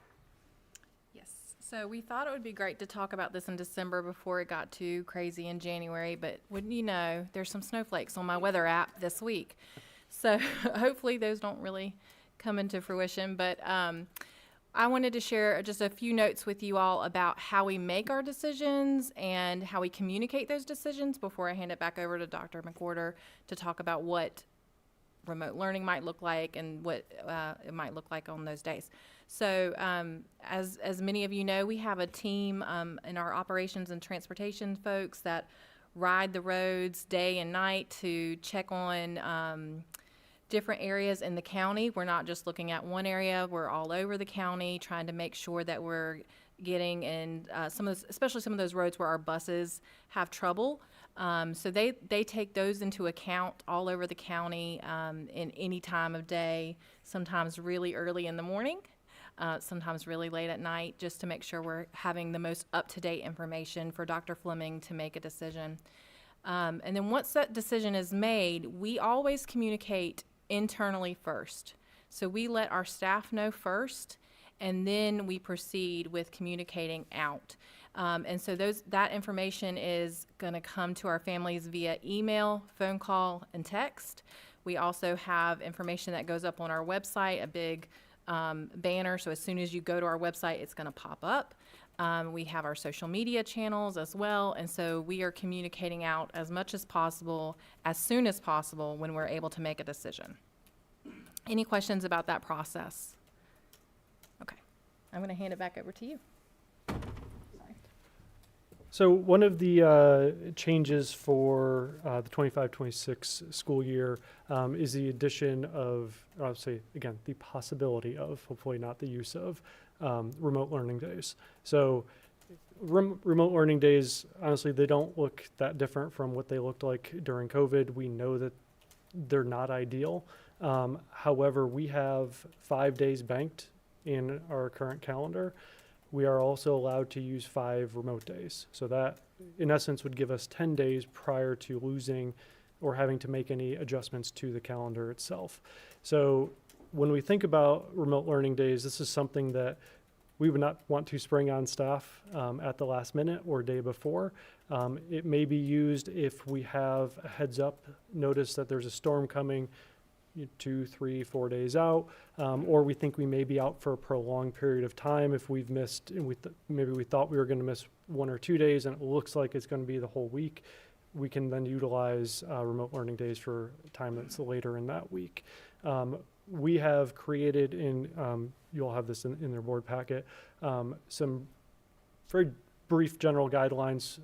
Yes. So we thought it would be great to talk about this in December before it got too crazy in January, but wouldn't you know, there's some snowflakes on my weather app this week. So hopefully those don't really come into fruition, but I wanted to share just a few notes with you all about how we make our decisions and how we communicate those decisions before I hand it back over to Dr. McWhorter to talk about what remote learning might look like and what it might look like on those days. So as many of you know, we have a team in our operations and transportation folks that ride the roads day and night to check on different areas in the county. We're not just looking at one area, we're all over the county trying to make sure that we're getting in especially some of those roads where our buses have trouble. So they take those into account all over the county in any time of day, sometimes really early in the morning, sometimes really late at night, just to make sure we're having the most up-to-date information for Dr. Fleming to make a decision. And then once that decision is made, we always communicate internally first. So we let our staff know first, and then we proceed with communicating out. And so that information is going to come to our families via email, phone call, and text. We also have information that goes up on our website, a big banner. So as soon as you go to our website, it's going to pop up. We have our social media channels as well, and so we are communicating out as much as possible, as soon as possible, when we're able to make a decision. Any questions about that process? Okay, I'm going to hand it back over to you. So one of the changes for the 25-26 school year is the addition of, I'll say again, the possibility of, hopefully not the use of, remote learning days. So remote learning days, honestly, they don't look that different from what they looked like during COVID. We know that they're not ideal. However, we have 5 days banked in our current calendar. We are also allowed to use 5 remote days. So that, in essence, would give us 10 days prior to losing or having to make any adjustments to the calendar itself. So when we think about remote learning days, this is something that we would not want to spring on staff at the last minute or day before. It may be used if we have a heads up notice that there's a storm coming 2, 3, 4 days out, or we think we may be out for a prolonged period of time if we've missed, and maybe we thought we were going to miss 1 or 2 days and it looks like it's going to be the whole week. We can then utilize remote learning days for time that's later in that week. We have created you'll have this in their board packet, some very brief general guidelines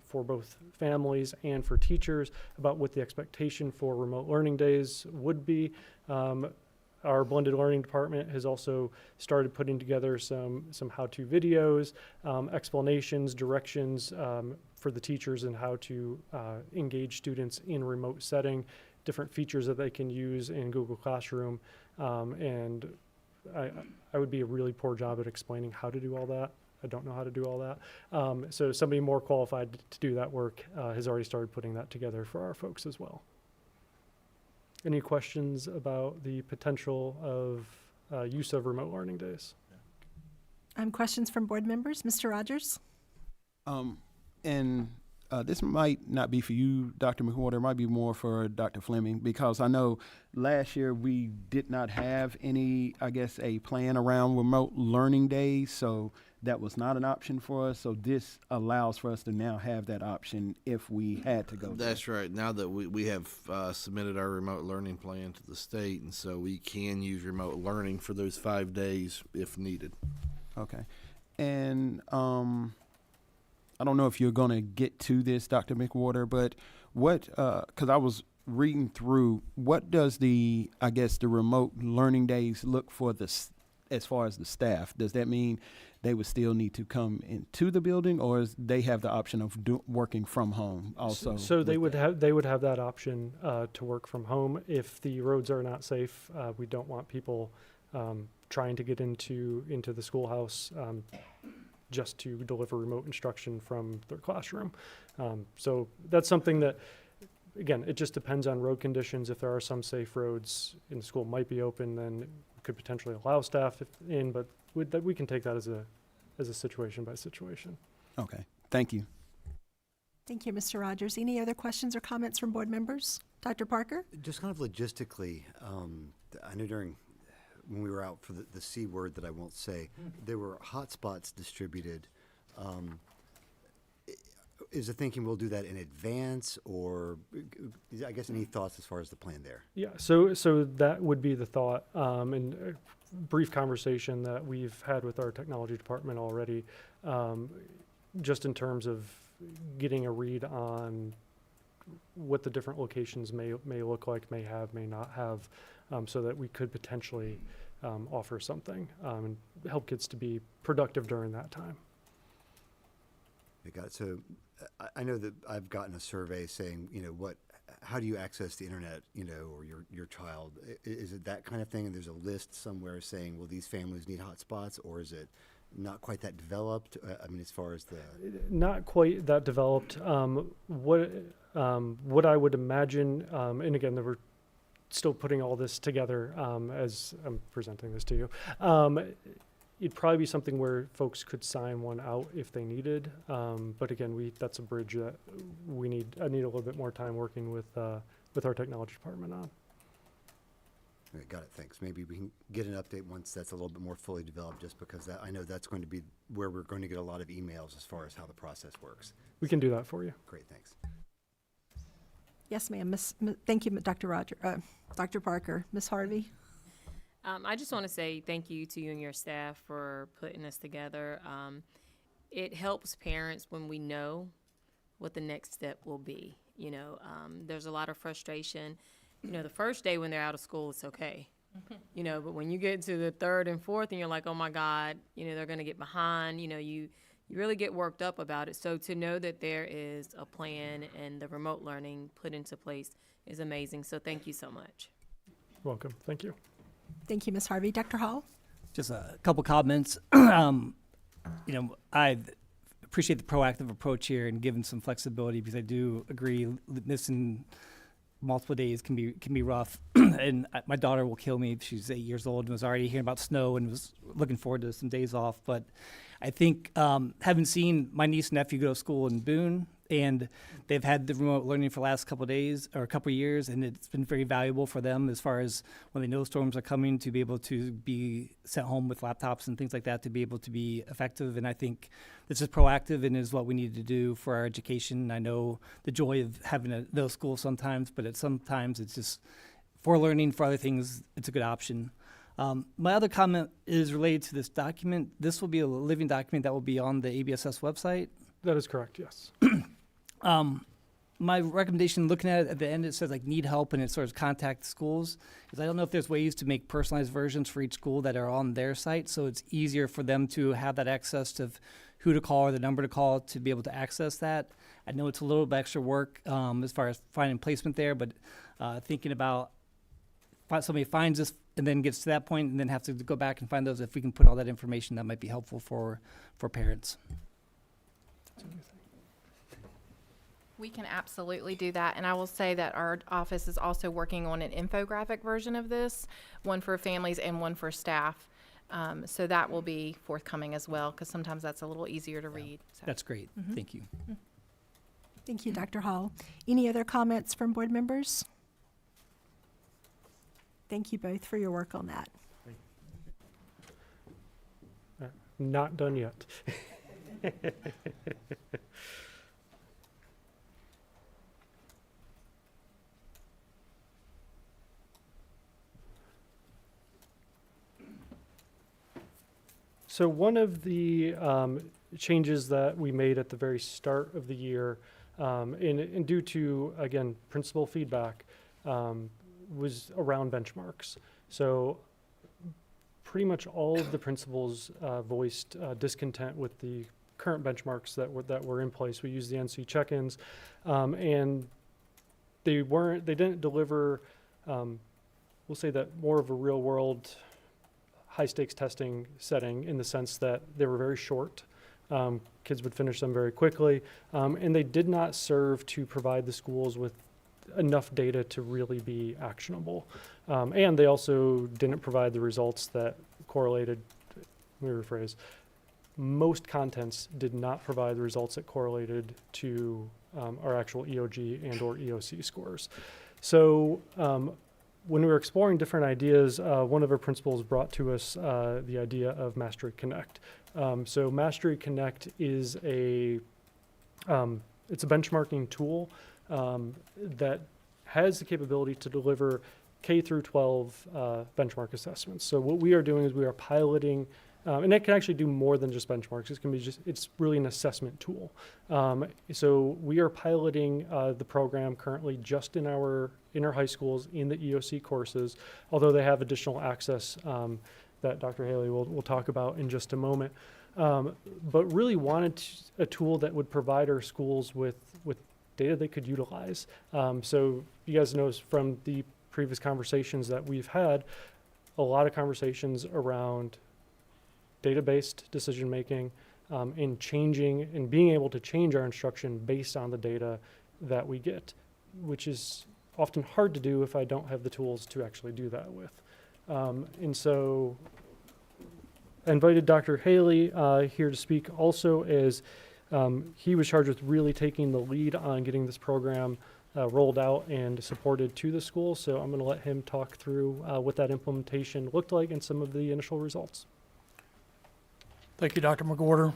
for both families and for teachers about what the expectation for remote learning days would be. Our blended learning department has also started putting together some how-to videos, explanations, directions for the teachers and how to engage students in remote setting, different features that they can use in Google Classroom. And I would be a really poor job at explaining how to do all that. I don't know how to do all that. So somebody more qualified to do that work has already started putting that together for our folks as well. Any questions about the potential of use of remote learning days? Questions from board members? Mr. Rogers? This might not be for you, Dr. McWhorter, it might be more for Dr. Fleming, because I know last year we did not have any, a plan around remote learning days, so that was not an option for us. So this allows for us to now have that option if we had to go there. That's right. Now that we have submitted our remote learning plan to the state, and so we can use remote learning for those 5 days if needed. Okay. And I don't know if you're going to get to this, Dr. McWhorter, but what, because I was reading through, what does the remote learning days look for as far as the staff? Does that mean they would still need to come into the building, or they have the option of working from home also? So they would have that option to work from home if the roads are not safe. We don't want people trying to get into the schoolhouse just to deliver remote instruction from their classroom. So that's something that, again, it just depends on road conditions. If there are some safe roads and the school might be open, then we could potentially allow staff in, but we can take that as a situation by situation. Okay, thank you. Thank you, Mr. Rogers. Any other questions or comments from board members? Dr. Parker? Just kind of logistically, I know when we were out for the C word that I won't say, there were hotspots distributed. Is the thinking we'll do that in advance, or any thoughts as far as the plan there? Yeah, so that would be the thought, and a brief conversation that we've had with our technology department already, just in terms of getting a read on what the different locations may look like, may have, may not have, so that we could potentially offer something and help kids to be productive during that time. So I know that I've gotten a survey saying, how do you access the internet, or your child? Is it that kind of thing? And there's a list somewhere saying, well, these families need hotspots, or is it not quite that developed? As far as the... Not quite that developed. What I would imagine, and again, we're still putting all this together as I'm presenting this to you. It'd probably be something where folks could sign one out if they needed. But again, that's a bridge that I need a little bit more time working with our technology department on. Okay, got it, thanks. Maybe we can get an update once that's a little bit more fully developed, just because I know that's going to be where we're going to get a lot of emails as far as how the process works. We can do that for you. Great, thanks. Yes, ma'am. Thank you, Dr. Parker. Ms. Harvey? I just want to say thank you to you and your staff for putting this together. It helps parents when we know what the next step will be. You know, there's a lot of frustration. You know, the first day when they're out of school, it's okay. You know, but when you get to the third and fourth and you're like, oh my God, you know, they're going to get behind, you know, you really get worked up about it. So to know that there is a plan and the remote learning put into place is amazing. So thank you so much. Welcome. Thank you. Thank you, Ms. Harvey. Dr. Hall? Just a couple comments. You know, I appreciate the proactive approach here and giving some flexibility, because I do agree missing multiple days can be rough. And my daughter will kill me. She's 8 years old and was already hearing about snow and was looking forward to some days off. But I think having seen my niece and nephew go to school in Boone, and they've had the remote learning for the last couple of days or a couple of years, and it's been very valuable for them as far as when they know storms are coming, to be able to be sent home with laptops and things like that, to be able to be effective. And I think this is proactive and is what we need to do for our education. I know the joy of having those schools sometimes, but sometimes it's just for learning, for other things, it's a good option. My other comment is related to this document. This will be a living document that will be on the ABSS website. That is correct, yes. My recommendation, looking at it at the end, it says like need help and it sort of contact schools, is I don't know if there's ways to make personalized versions for each school that are on their site, so it's easier for them to have that access to who to call or the number to call to be able to access that. I know it's a little bit extra work as far as finding placement there, but thinking about somebody finds this and then gets to that point and then have to go back and find those, if we can put all that information, that might be helpful for parents. We can absolutely do that, and I will say that our office is also working on an infographic version of this, one for families and one for staff. So that will be forthcoming as well, because sometimes that's a little easier to read. So. That's great. Thank you. Thank you, Dr. Hall. Any other comments from board members? Thank you both for your work on that. Not done yet. So one of the changes that we made at the very start of the year, and due to, again, principal feedback, was around benchmarks. So pretty much all of the principals voiced discontent with the current benchmarks that were in place. We used the NC check-ins, and they didn't deliver, we'll say that, more of a real world high stakes testing setting, in the sense that they were very short. Kids would finish them very quickly, and they did not serve to provide the schools with enough data to really be actionable. And they also didn't provide the results that correlated, let me rephrase, most contents did not provide the results that correlated to our actual EOG and or EOC scores. So when we were exploring different ideas, one of our principals brought to us the idea of Mastery Connect. So Mastery Connect is it's a benchmarking tool that has the capability to deliver K through 12 benchmark assessments. So what we are doing is we are piloting, and it can actually do more than just benchmarks. It's really an assessment tool. So we are piloting the program currently just in our high schools in the EOC courses, although they have additional access that Dr. Haley will talk about in just a moment. But really wanted a tool that would provide our schools with data they could utilize. So you guys know from the previous conversations that we've had, a lot of conversations around data-based decision-making and changing and being able to change our instruction based on the data that we get, which is often hard to do if I don't have the tools to actually do that with. And so I invited Dr. Haley here to speak also, as he was charged with really taking the lead on getting this program rolled out and supported to the school. So I'm going to let him talk through what that implementation looked like and some of the initial results. Thank you, Dr. McWhorter.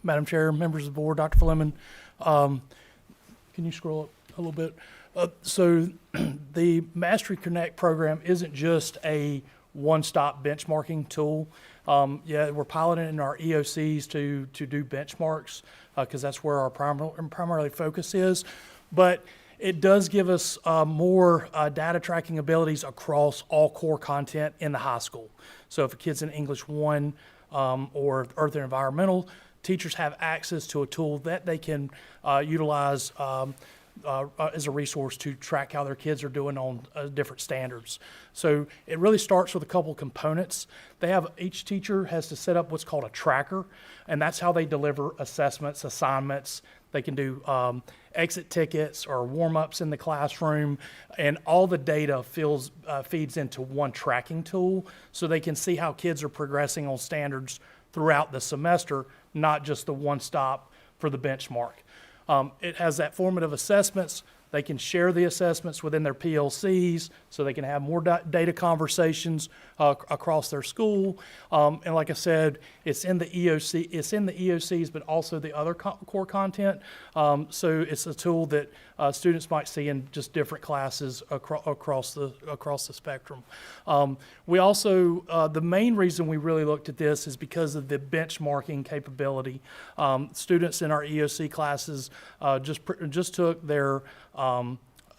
Madam Chair, members of the board, Dr. Fleming. Can you scroll up a little bit? So the Mastery Connect program isn't just a one-stop benchmarking tool. Yeah, we're piloting in our EOCs to do benchmarks because that's where our primarily focus is. But it does give us more data tracking abilities across all core content in the high school. So if a kid's in English 1 or Earth and Environmental, teachers have access to a tool that they can utilize as a resource to track how their kids are doing on different standards. So it really starts with a couple components. Each teacher has to set up what's called a tracker, and that's how they deliver assessments, assignments. They can do exit tickets or warm-ups in the classroom, and all the data feeds into one tracking tool so they can see how kids are progressing on standards throughout the semester, not just the one stop for the benchmark. It has that formative assessments. They can share the assessments within their PLCs so they can have more data conversations across their school. And like I said, it's in the EOCs, but also the other core content. So it's a tool that students might see in just different classes across the spectrum. We also, the main reason we really looked at this is because of the benchmarking capability. Students in our EOC classes just took their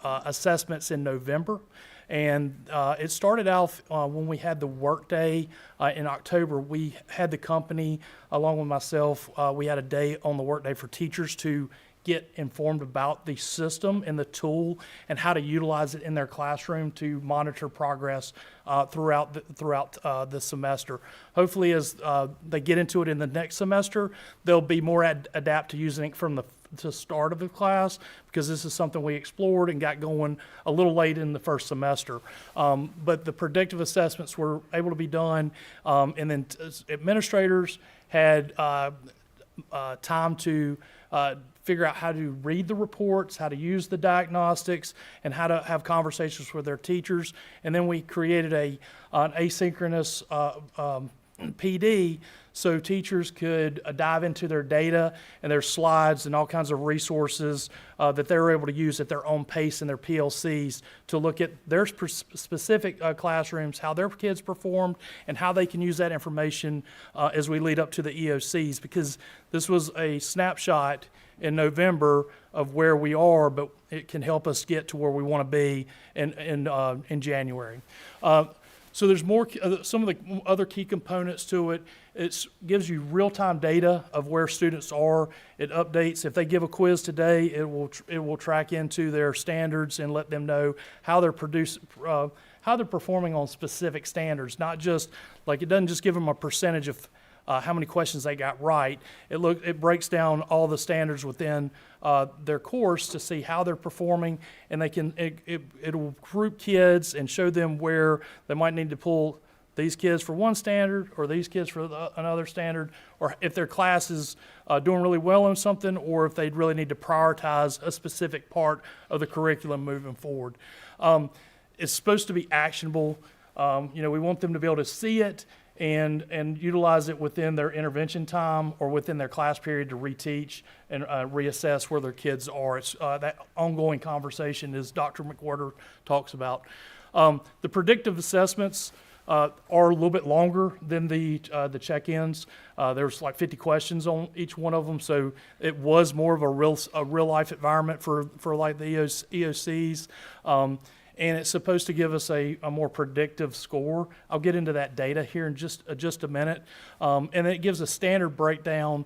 assessments in November. And it started out when we had the workday in October. We had the company, along with myself, we had a day on the workday for teachers to get informed about the system and the tool and how to utilize it in their classroom to monitor progress throughout the semester. Hopefully, as they get into it in the next semester, they'll be more adept to using it from the start of the class, because this is something we explored and got going a little late in the first semester. But the predictive assessments were able to be done, and then administrators had time to figure out how to read the reports, how to use the diagnostics, and how to have conversations with their teachers. And then we created an asynchronous PD so teachers could dive into their data and their slides and all kinds of resources that they were able to use at their own pace in their PLCs to look at their specific classrooms, how their kids performed, and how they can use that information as we lead up to the EOCs, because this was a snapshot in November of where we are, but it can help us get to where we want to be in January. So there's more, some of the other key components to it. It gives you real-time data of where students are. It updates. If they give a quiz today, it will track into their standards and let them know how they're performing on specific standards. Not just like, it doesn't just give them a percentage of how many questions they got right. It breaks down all the standards within their course to see how they're performing, and it'll group kids and show them where they might need to pull these kids for one standard or these kids for another standard, or if their class is doing really well on something, or if they really need to prioritize a specific part of the curriculum moving forward. It's supposed to be actionable. We want them to be able to see it and utilize it within their intervention time or within their class period to reteach and reassess where their kids are. It's that ongoing conversation, as Dr. McWhorter talks about. The predictive assessments are a little bit longer than the check-ins. There's like 50 questions on each one of them, so it was more of a real life environment for like the EOCs. And it's supposed to give us a more predictive score. I'll get into that data here in just a minute. And it gives a standard breakdown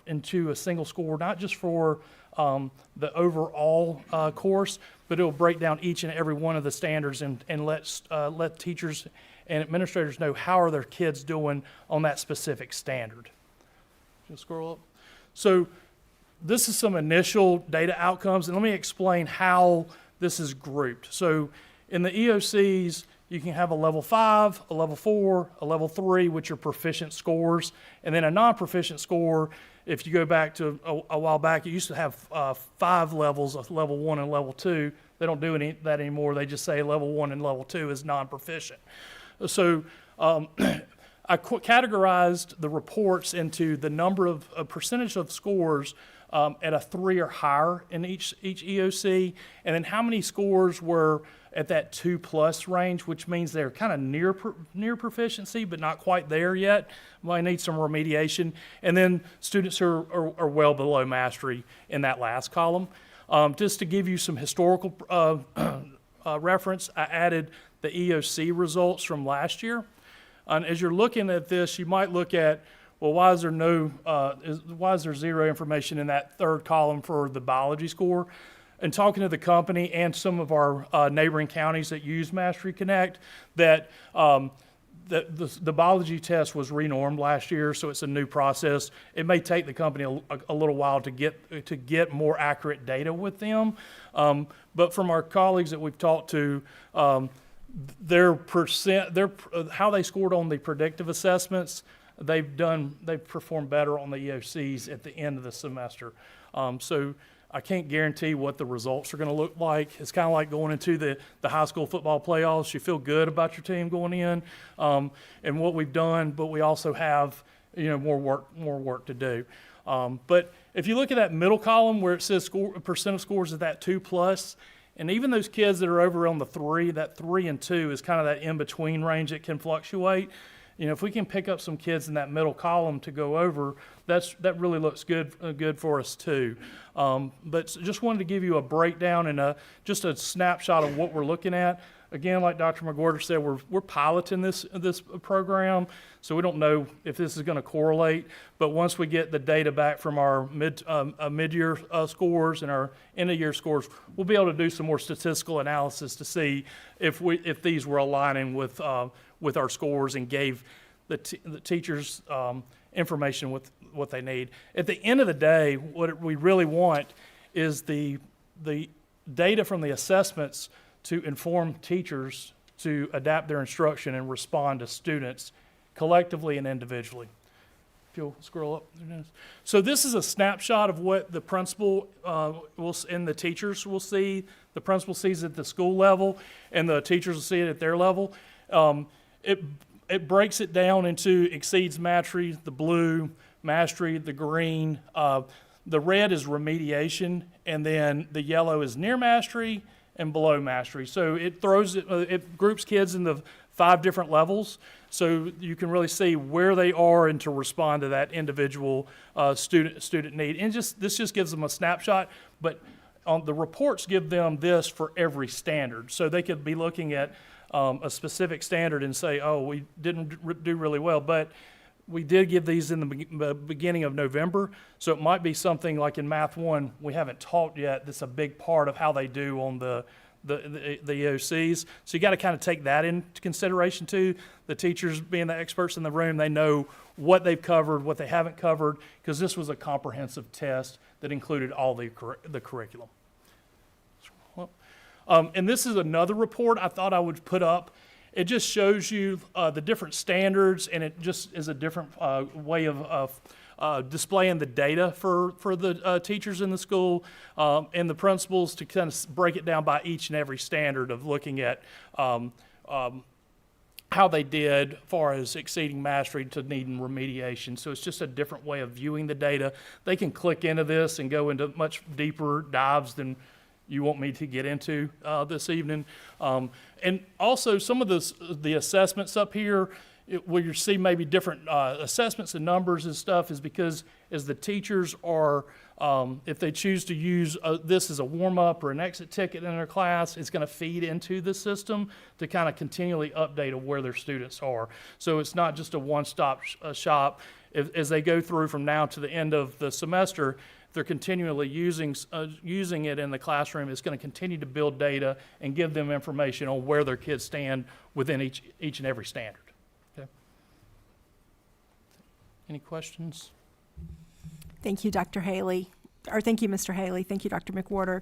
into a single score, not just for the overall course, but it'll break down each and every one of the standards and let teachers and administrators know how are their kids doing on that specific standard. Just scroll up. So this is some initial data outcomes, and let me explain how this is grouped. So in the EOCs, you can have a level 5, a level 4, a level 3, which are proficient scores, and then a non-proficient score. If you go back to a while back, you used to have 5 levels of level 1 and level 2. They don't do that anymore. They just say level 1 and level 2 is non-proficient. So I categorized the reports into the number of percentage of scores at a 3 or higher in each EOC, and then how many scores were at that 2+ range, which means they're kind of near proficiency, but not quite there yet. Might need some remediation. And then students who are well below mastery in that last column. Just to give you some historical reference, I added the EOC results from last year. And as you're looking at this, you might look at, well, why is there zero information in that third column for the biology score? And talking to the company and some of our neighboring counties that use Mastery Connect, that the biology test was renormed last year, so it's a new process. It may take the company a little while to get more accurate data with them, but from our colleagues that we've talked to, how they scored on the predictive assessments, they've performed better on the EOCs at the end of the semester. So I can't guarantee what the results are going to look like. It's kind of like going into the high school football playoffs. You feel good about your team going in and what we've done, but we also have more work to do. But if you look at that middle column where it says percent of scores is that 2+, and even those kids that are over on the 3, that 3 and 2 is kind of that in-between range that can fluctuate. If we can pick up some kids in that middle column to go over, that really looks good for us too. But just wanted to give you a breakdown and just a snapshot of what we're looking at. Again, like Dr. McWhorter said, we're piloting this program, so we don't know if this is going to correlate. But once we get the data back from our mid-year scores and our end-of-year scores, we'll be able to do some more statistical analysis to see if these were aligning with our scores and gave the teachers information with what they need. At the end of the day, what we really want is the data from the assessments to inform teachers to adapt their instruction and respond to students collectively and individually. If you'll scroll up. So this is a snapshot of what the principal and the teachers will see. The principal sees it at the school level, and the teachers will see it at their level. It breaks it down into exceeds mastery, the blue, mastery, the green. The red is remediation, and then the yellow is near mastery and below mastery. So it groups kids into 5 different levels, so you can really see where they are and to respond to that individual student need. And this just gives them a snapshot, but the reports give them this for every standard. So they could be looking at a specific standard and say, oh, we didn't do really well, but we did give these in the beginning of November, so it might be something like in Math 1 we haven't taught yet. That's a big part of how they do on the EOCs. So you got to kind of take that into consideration too. The teachers being the experts in the room, they know what they've covered, what they haven't covered, because this was a comprehensive test that included all the curriculum. And this is another report I thought I would put up. It just shows you the different standards, and it just is a different way of displaying the data for the teachers in the school and the principals to kind of break it down by each and every standard of looking at how they did as far as exceeding mastery to needing remediation. So it's just a different way of viewing the data. They can click into this and go into much deeper dives than you want me to get into this evening. And also some of the assessments up here, where you see maybe different assessments and numbers and stuff, is because as the teachers are, if they choose to use this as a warm-up or an exit ticket in their class, it's going to feed into the system to kind of continually update of where their students are. So it's not just a one-stop shop. As they go through from now to the end of the semester, they're continually using it in the classroom. It's going to continue to build data and give them information on where their kids stand within each and every standard. Okay. Any questions? Thank you, Dr. Haley. Or thank you, Mr. Haley. Thank you, Dr. McWhorter.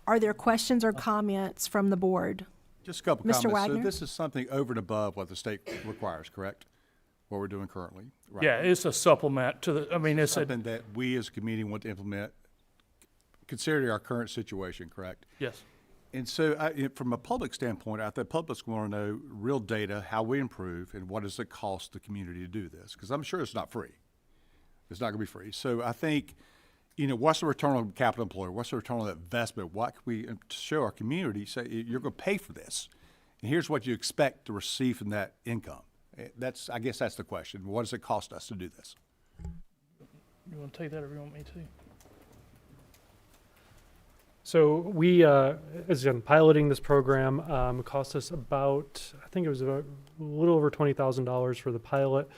Are there questions or comments from the board? Just a couple Mr. comments. Wagner? So this is something over and above what the state requires, correct? What we're doing currently, right? Yeah, it's a supplement to the, I mean, it's Something that we as a community want to implement, considering our current situation, correct? yes. And so from a public standpoint, I think public's want to know real data, how we improve, and what does it cost the community to do this? Because I'm sure it's not free. It's not going to be free. So I think, what's the return on capital employed? What's the return on that investment? What can we show our community, say, you're going to pay for this, and here's what you expect to receive from that income? I guess that's the question. What does it cost us to do this? You want to take that or you want me to? So we, as in piloting this program, cost us about, I think it was a little over $20,000 for the pilot.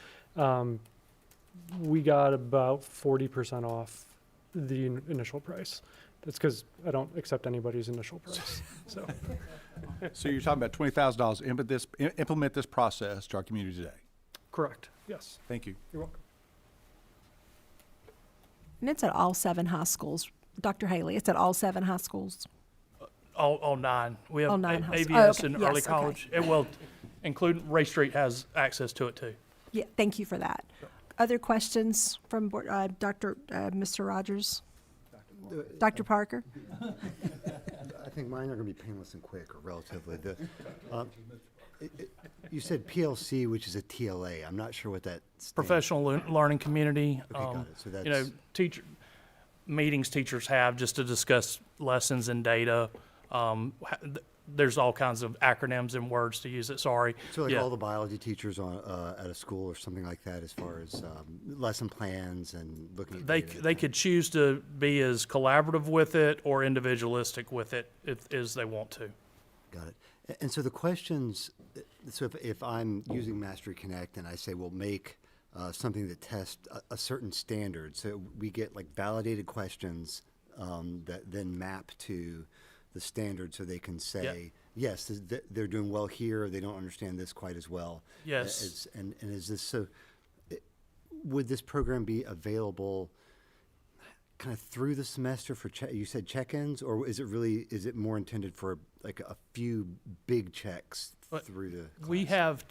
We got about 40% off the initial price. That's because I don't accept anybody's initial price. So, So you're talking about $20,000 implement this process to our community today. correct. Yes. Thank you. You're welcome. And it's at all 7 high schools. Dr. Haley, it's at all 7 high schools. All 9. We have All 9 high schools. ABS Oh, okay. and Yes, early okay. college. It will include Ray Street has access to it too. Yeah, thank you for that. Other questions from Mr. Rogers? Dr. Parker? I think mine are going to be painless and quick, or relatively. You said PLC, which is a TLA. I'm not sure what that stands. Professional learning community. Okay, got it. So You know, that's meetings teachers have just to discuss lessons and data. There's all kinds of acronyms and words to use it. Sorry. so like Yeah. all the biology teachers on at a school or something like that, as far as lesson plans and looking at data. They could choose to be as collaborative with it or individualistic with it as they want to. Got it. And so the questions, so if I'm using Mastery Connect and I say, well, make something that tests a certain standard, so we get like validated questions that then map to the standard so they can say, yes, they're doing well here, they don't understand this quite as well. Yes. And is this so, would this program be available kind of through the semester for, you said check-ins, or is it more intended for like a few big checks through the class? We have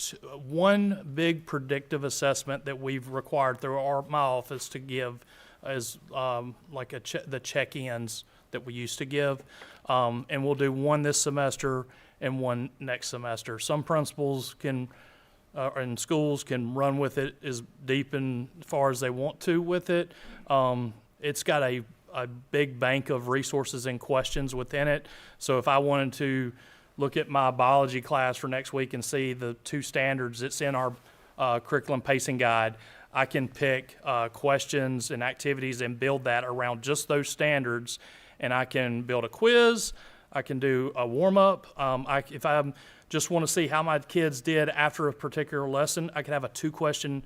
one big predictive assessment that we've required through my office to give as like the check-ins that we used to give. And we'll do one this semester and one next semester. Some principals can, and schools can run with it as deep and far as they want to with it. It's got a big bank of resources and questions within it. So if I wanted to look at my biology class for next week and see the 2 standards that's in our curriculum pacing guide, I can pick questions and activities and build that around just those standards. And I can build a quiz. I can do a warm-up. If I just want to see how my kids did after a particular lesson, I can have a 2-question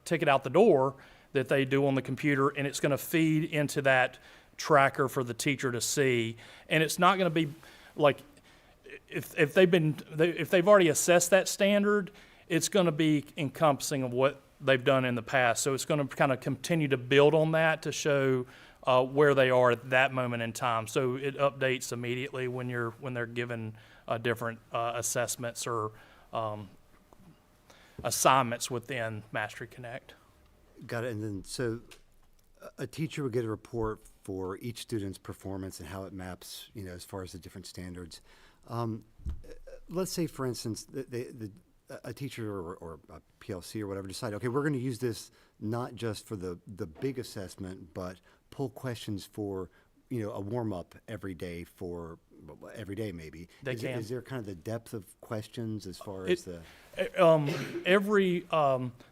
ticket out the door that they do on the computer, and it's going to feed into that tracker for the teacher to see. And it's not going to be like if they've already assessed that standard, it's going to be encompassing of what they've done in the past. So it's going to kind of continue to build on that to show where they are at that moment in time. So it updates immediately when they're given different assessments or assignments within Mastery Connect. Got it. And then so a teacher would get a report for each student's performance and how it maps, as far as the different standards. Let's say, for instance, a teacher or a PLC or whatever decide, okay, we're going to use this not just for the big assessment, but pull questions for, a warm-up every day maybe. They can. Is there kind of the depth of questions as far as the...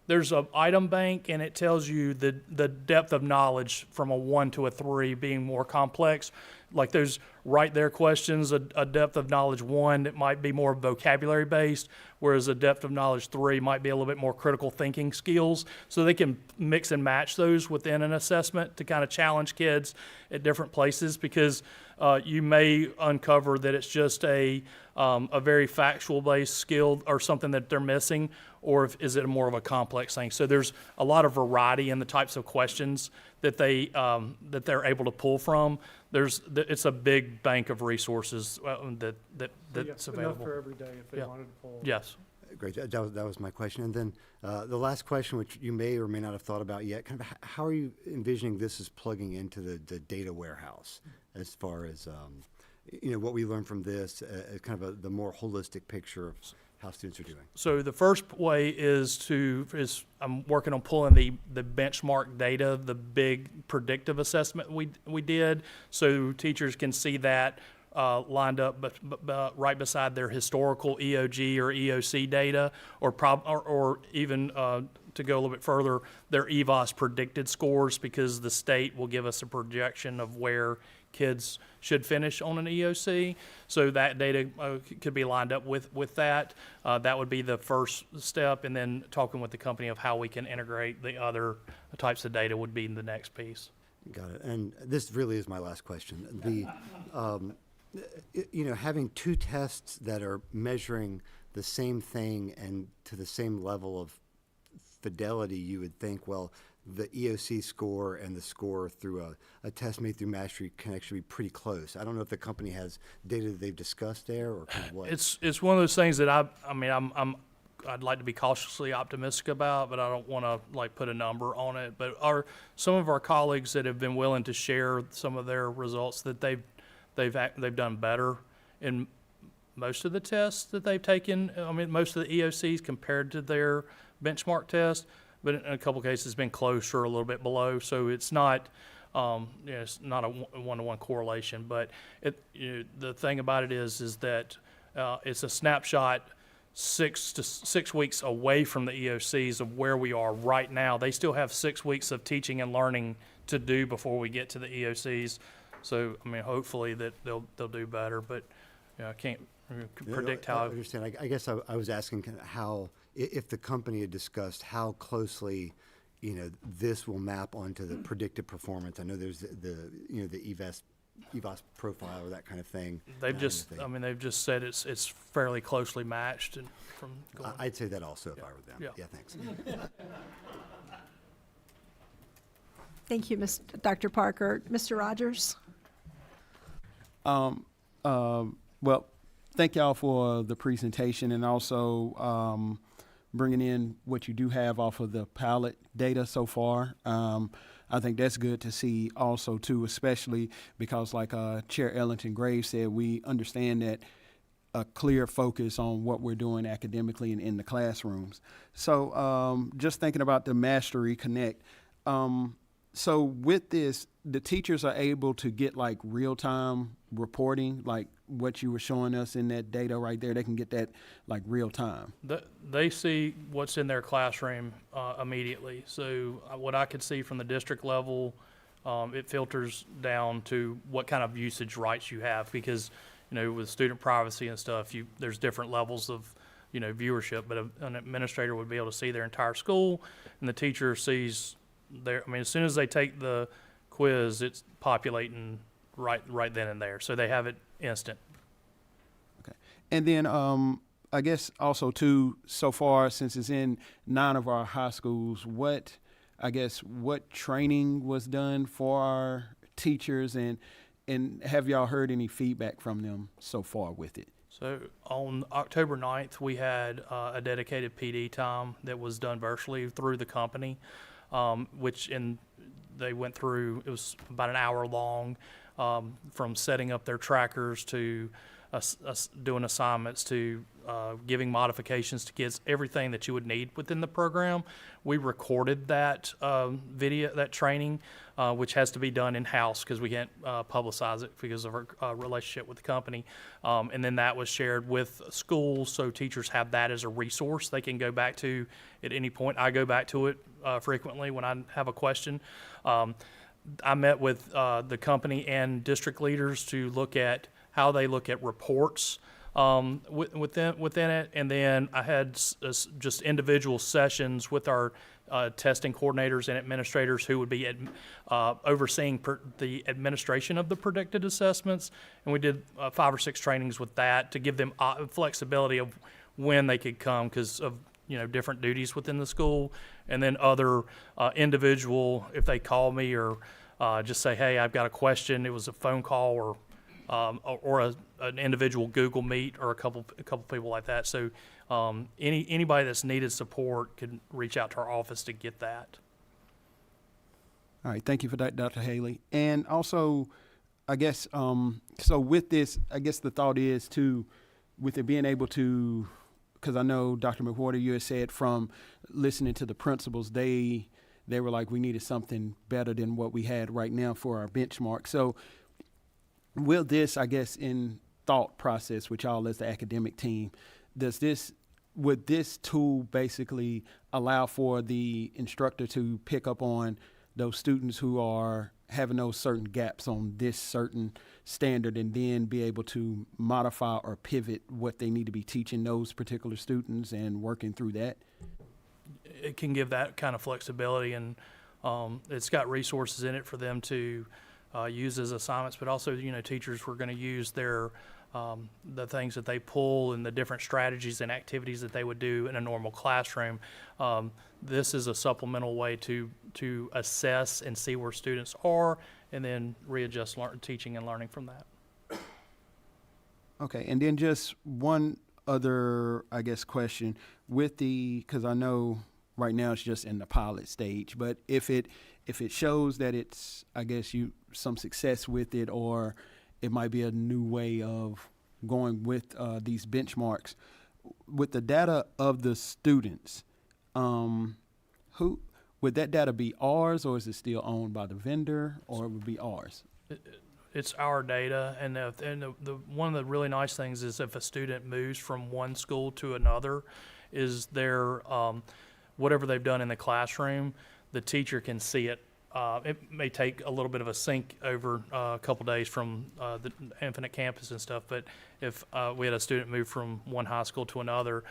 There's an item bank, and it tells you the depth of knowledge from a 1 to a 3 being more complex. Like there's right there questions, a depth of knowledge 1 that might be more vocabulary based, whereas a depth of knowledge 3 might be a little bit more critical thinking skills. So they can mix and match those within an assessment to kind of challenge kids at different places, because you may uncover that it's just a very factual based skill or something that they're missing, or is it more of a complex thing? So there's a lot of variety in the types of questions that they're able to pull from. It's a big bank of resources that's available. Enough for every day if they wanted to pull. Yes. Great. That was my question. And then the last question, which you may or may not have thought about yet, kind of how are you envisioning this is plugging into the data warehouse as far as what we learned from this, kind of the more holistic picture of how students are doing? So the first way is I'm working on pulling the benchmark data, the big predictive assessment we did, so teachers can see that lined up right beside their historical EOG or EOC data, or even to go a little bit further, their EVOS predicted scores, because the state will give us a projection of where kids should finish on an EOC. So that data could be lined up with that. That would be the first step, and then talking with the company of how we can integrate the other types of data would be the next piece. Got it. And this really is my last question. Having two tests that are measuring the same thing and to the same level of fidelity, you would think, well, the EOC score and the score through a test made through Mastery can actually be pretty close. I don't know if the company has data that they've discussed there, or kind of what. It's one of those things that I'd like to be cautiously optimistic about, but I don't want to put a number on it. But some of our colleagues that have been willing to share some of their results that they've done better in most of the tests that they've taken. Most of the EOCs compared to their benchmark test, but in a couple cases it's been close or a little bit below. So it's not, it's not a one-to-one correlation. But the thing about it is that it's a snapshot 6 weeks away from the EOCs of where we are right now. They still have 6 weeks of teaching and learning to do before we get to the EOCs. So hopefully that they'll do better, but I can't predict how. I understand. I guess I was asking kind of how, if the company had discussed how closely, this will map onto the predicted performance. I know there's the EVOS profile or that kind of thing. They've just said it's fairly closely matched. And I'd say that also if I were them. Yeah, thanks. Thank you, Dr. Parker. Mr. Rogers? Well, thank y'all for the presentation, and also bringing in what you do have off of the pilot data so far. I think that's good to see also too, especially because like Chair Ellington Graves said, we understand that a clear focus on what we're doing academically and in the classrooms. So just thinking about the Mastery Connect, so with this, the teachers are able to get real-time reporting, like what you were showing us in that data right there. They can get that real-time. They see what's in their classroom immediately. So what I could see from the district level, it filters down to what kind of usage rights you have, because with student privacy and stuff, there's different levels of viewership. But an administrator would be able to see their entire school, and the teacher sees as soon as they take the quiz, it's populating right then and there. So they have it instant. Okay. And then I guess also too, so far since it's in 9 of our high schools, what training was done for our teachers, and have y'all heard any feedback from them so far with it? So on October 9th, we had a dedicated PD time that was done virtually through the company. They went through, it was about an hour long, from setting up their trackers to doing assignments to giving modifications to kids, everything that you would need within the program. We recorded that video, that training, which has to be done in-house because we can't publicize it because of our relationship with the company. And then that was shared with schools, so teachers have that as a resource they can go back to at any point. I go back to it frequently when I have a question. I met with the company and district leaders to look at how they look at reports within it, and then I had just individual sessions with our testing coordinators and administrators who would be overseeing the administration of the predicted assessments, and we did 5 or 6 trainings with that to give them flexibility of when they could come because of different duties within the school, and then other individual, if they call me or just say, hey, I've got a question, it was a phone call or an individual Google Meet or a couple people like that. So anybody that's needed support can reach out to our office to get that. All right, thank you for that, Dr. Haley. And also, I guess, so with this, I guess the thought is with it being able to, because I know Dr. McWhorter, you had said from listening to the principals, they were like, we needed something better than what we had right now for our benchmark. So will this, I guess, in thought process with y'all as the academic team, would this tool basically allow for the instructor to pick up on those students who are having those certain gaps on this certain standard and then be able to modify or pivot what they need to be teaching those particular students and working through that? It can give that kind of flexibility, and it's got resources in it for them to use as assignments, but also, teachers were going to use their the things that they pull and the different strategies and activities that they would do in a normal classroom. This is a supplemental way to assess and see where students are and then readjust teaching and learning from that. Okay, and then just one other, I guess, question with because I know right now it's just in the pilot stage, but if it shows that it's, I guess, some success with it, or it might be a new way of going with these benchmarks, with the data of the students, who would that data be ours, or is it still owned by the vendor, or it would be ours? It's our data, and the one of the really nice things is if a student moves from one school to another, is their whatever they've done in the classroom, the teacher can see it. It may take a little bit of a sync over a couple days from the Infinite Campus and stuff, but if we had a student move from one high school to another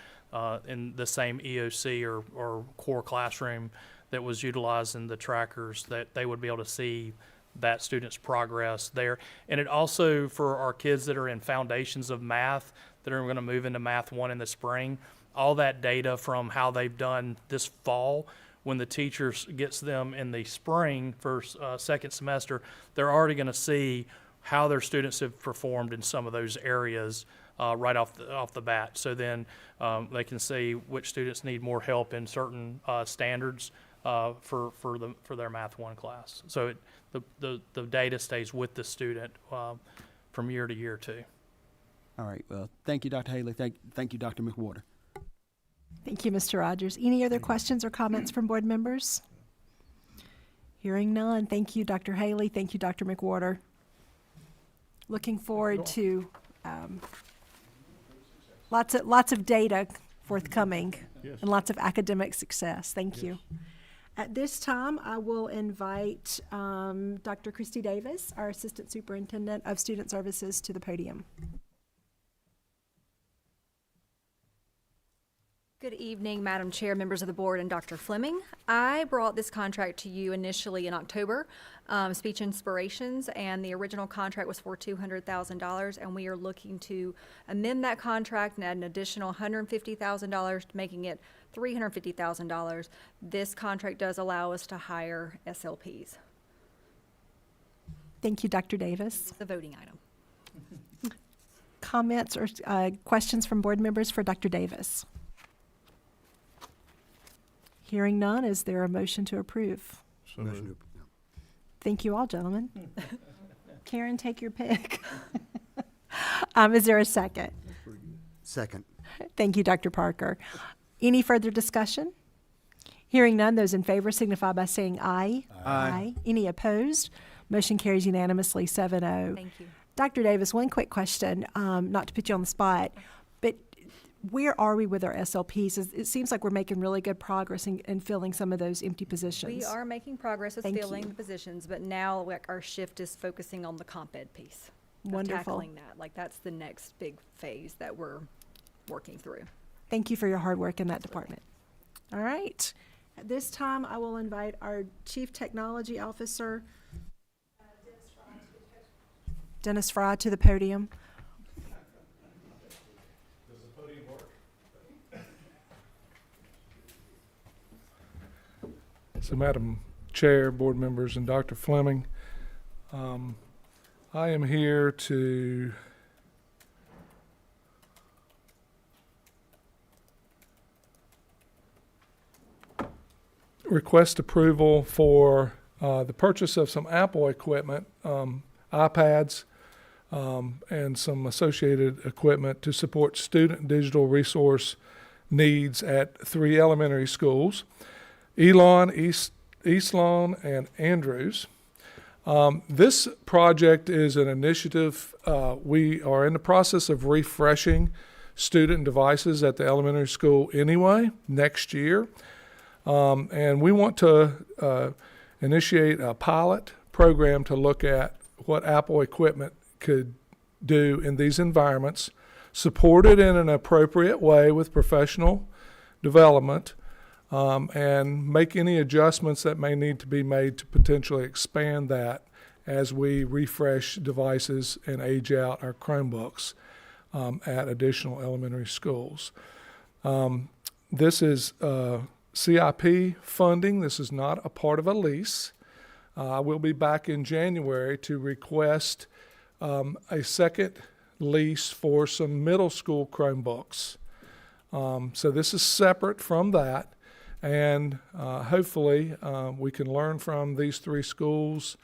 in the same EOC or core classroom that was utilizing the trackers, that they would be able to see that student's progress there. And it also, for our kids that are in foundations of math that are going to move into Math 1 in the spring, all that data from how they've done this fall, when the teacher gets them in the spring for second semester, they're already going to see how their students have performed in some of those areas right off the bat. So then they can see which students need more help in certain standards for their Math 1 class. So the data stays with the student from year to year too. All right. Well, thank you, Dr. Haley. Thank you, Dr. McWhorter. Thank you, Mr. Rogers. Any other questions or comments from board members? Hearing none. Thank you, Dr. Haley. Thank you, Dr. McWhorter. Looking forward to lots of data forthcoming and lots of academic success. Thank you. At this time, I will invite Dr. Christy Davis, our Assistant Superintendent of Student Services, to the podium. Good evening, Madam Chair, members of the board, and Dr. Fleming. I brought this contract to you initially in October, Speech Inspirations, and the original contract was for $200,000, and we are looking to amend that contract and add an additional $150,000, making it $350,000. This contract does allow us to hire SLPs. Thank you, Dr. Davis. The voting item. Comments or questions from board members for Dr. Davis? Hearing none, is there a motion to approve? So moved. Thank you all, gentlemen. Karen, take your pick. Is there a second? Second. Thank you, Dr. Parker. Any further discussion? Hearing none, those in favor signify by saying aye. Aye. Any opposed? Motion carries unanimously, 7-0. Thank you. Dr. Davis, one quick question, not to put you on the spot, but where are we with our SLPs? It seems like we're making really good progress in filling some of those empty positions. We are making progress with filling the positions, but now our shift is focusing on the comp ed piece. Wonderful. Tackling that. Like, that's the next big phase that we're working through. Thank you for your hard work in that department. All right. At this time, I will invite our Chief Technology Officer, Dennis Fry, to the podium. So Madam Chair, board members, and Dr. Fleming, I am here to request approval for the purchase of some Apple equipment, iPads, and some associated equipment to support student digital resource needs at 3 elementary schools, Elon, East Lawn, and Andrews. This project is an initiative. We are in the process of refreshing student devices at the elementary school anyway next year. And we want to initiate a pilot program to look at what Apple equipment could do in these environments, supported in an appropriate way with professional development, and make any adjustments that may need to be made to potentially expand that as we refresh devices and age out our Chromebooks at additional elementary schools. This is CIP funding. This is not a part of a lease. I will be back in January to request a second lease for some middle school Chromebooks. So this is separate from that, and hopefully we can learn from these 3 schools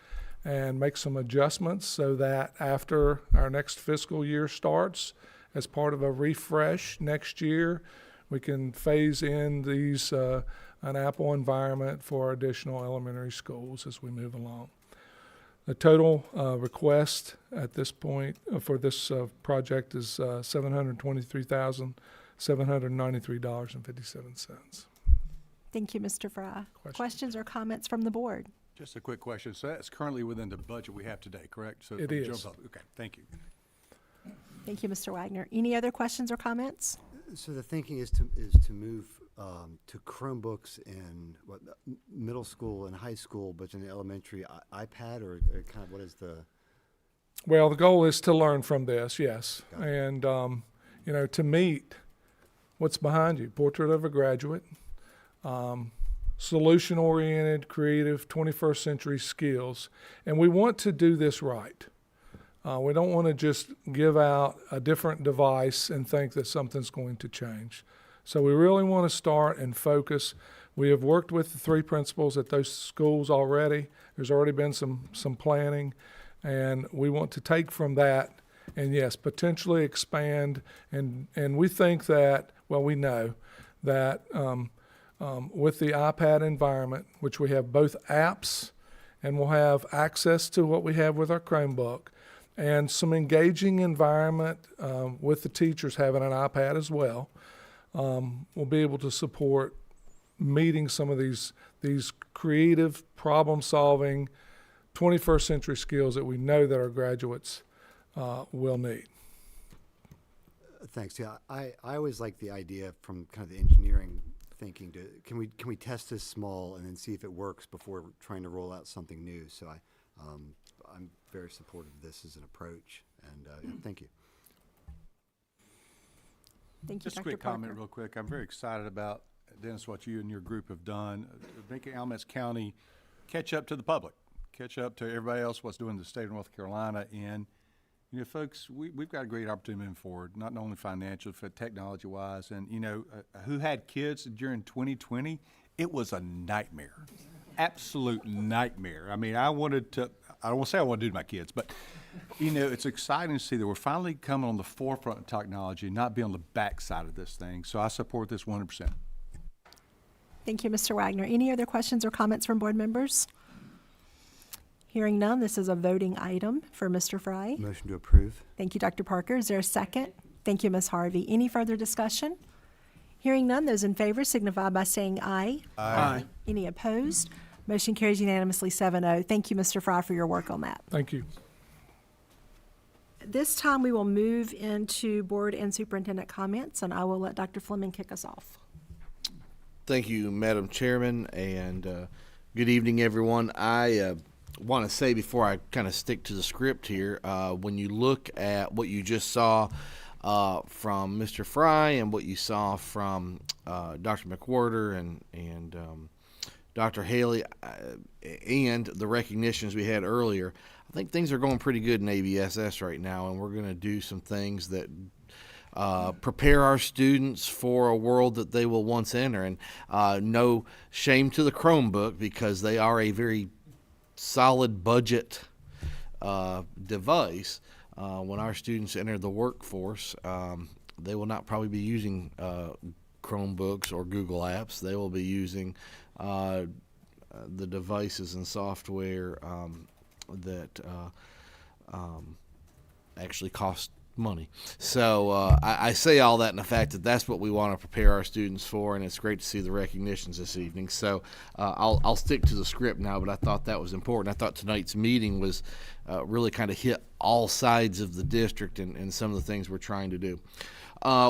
and make some adjustments so that after our next fiscal year starts, as part of a refresh next year, we can phase in these an Apple environment for additional elementary schools as we move along. The total request at this point for this project is $723,793.57. Thank you, Mr. Fry. Questions or comments from the board? Just a quick question. So that's currently within the budget we have today, correct? So It is. Okay, thank you. Thank you, Mr. Wagner. Any other questions or comments? So the thinking is to move to Chromebooks in middle school and high school, but in the elementary iPad, or kind of what is the? Well, the goal is to learn from this, yes, and to meet what's behind you: portrait of a graduate, solution-oriented, creative, 21st century skills, and we want to do this right. We don't want to just give out a different device and think that something's going to change. So we really want to start and focus. We have worked with the 3 principals at those schools already. There's already been some planning, and we want to take from that and, yes, potentially expand. And we think that, well, we know that with the iPad environment, which we have both apps and we'll have access to what we have with our Chromebook, and some engaging environment with the teachers having an iPad as well, we'll be able to support meeting some of these creative, problem-solving, 21st century skills that we know that our graduates will need. Thanks. Yeah, I always like the idea from kind of the engineering thinking to can we test this small and then see if it works before trying to roll out something new. So I'm very supportive of this as an approach, and thank you. Thank you, Just a Dr. quick Parker. comment real quick. I'm very excited about, Dennis, what you and your group have done, making Alamance County catch up to the public, catch up to everybody else what's doing in the state of North Carolina. And, folks, we've got a great opportunity moving forward, not only financially, but technology-wise. And, who had kids during 2020, it was a nightmare, absolute nightmare. I mean, I don't want to say I want to do to my kids, but, it's exciting to see that we're finally coming on the forefront of technology, not be on the backside of this thing. So I support this 100%. Thank you, Mr. Wagner. Any other questions or comments from board members? Hearing none, this is a voting item for Mr. Fry. Motion to approve. Thank you, Dr. Parker. Is there a second? Thank you, Ms. Harvey. Any further discussion? Hearing none, those in favor signify by saying aye. Aye. Any opposed? Motion carries unanimously 7-0. Thank you, Mr. Fry, for your work on that. Thank you. This time we will move into board and superintendent comments, and I will let Dr. Fleming kick us off. Thank you, Madam Chairman, and good evening, everyone. I want to say before I kind of stick to the script here, when you look at what you just saw from Mr. Fry and what you saw from Dr. McWhorter and Dr. Haley, and the recognitions we had earlier, I think things are going pretty good in ABSS right now, and we're going to do some things that prepare our students for a world that they will once enter. And no shame to the Chromebook, because they are a very solid budget device. When our students enter the workforce, they will not probably be using Chromebooks or Google Apps. They will be using the devices and software that actually cost money. So I say all that in the fact that that's what we want to prepare our students for, and it's great to see the recognitions this evening. So I'll stick to the script now, but I thought that was important. I thought tonight's meeting was really kind of hit all sides of the district and some of the things we're trying to do.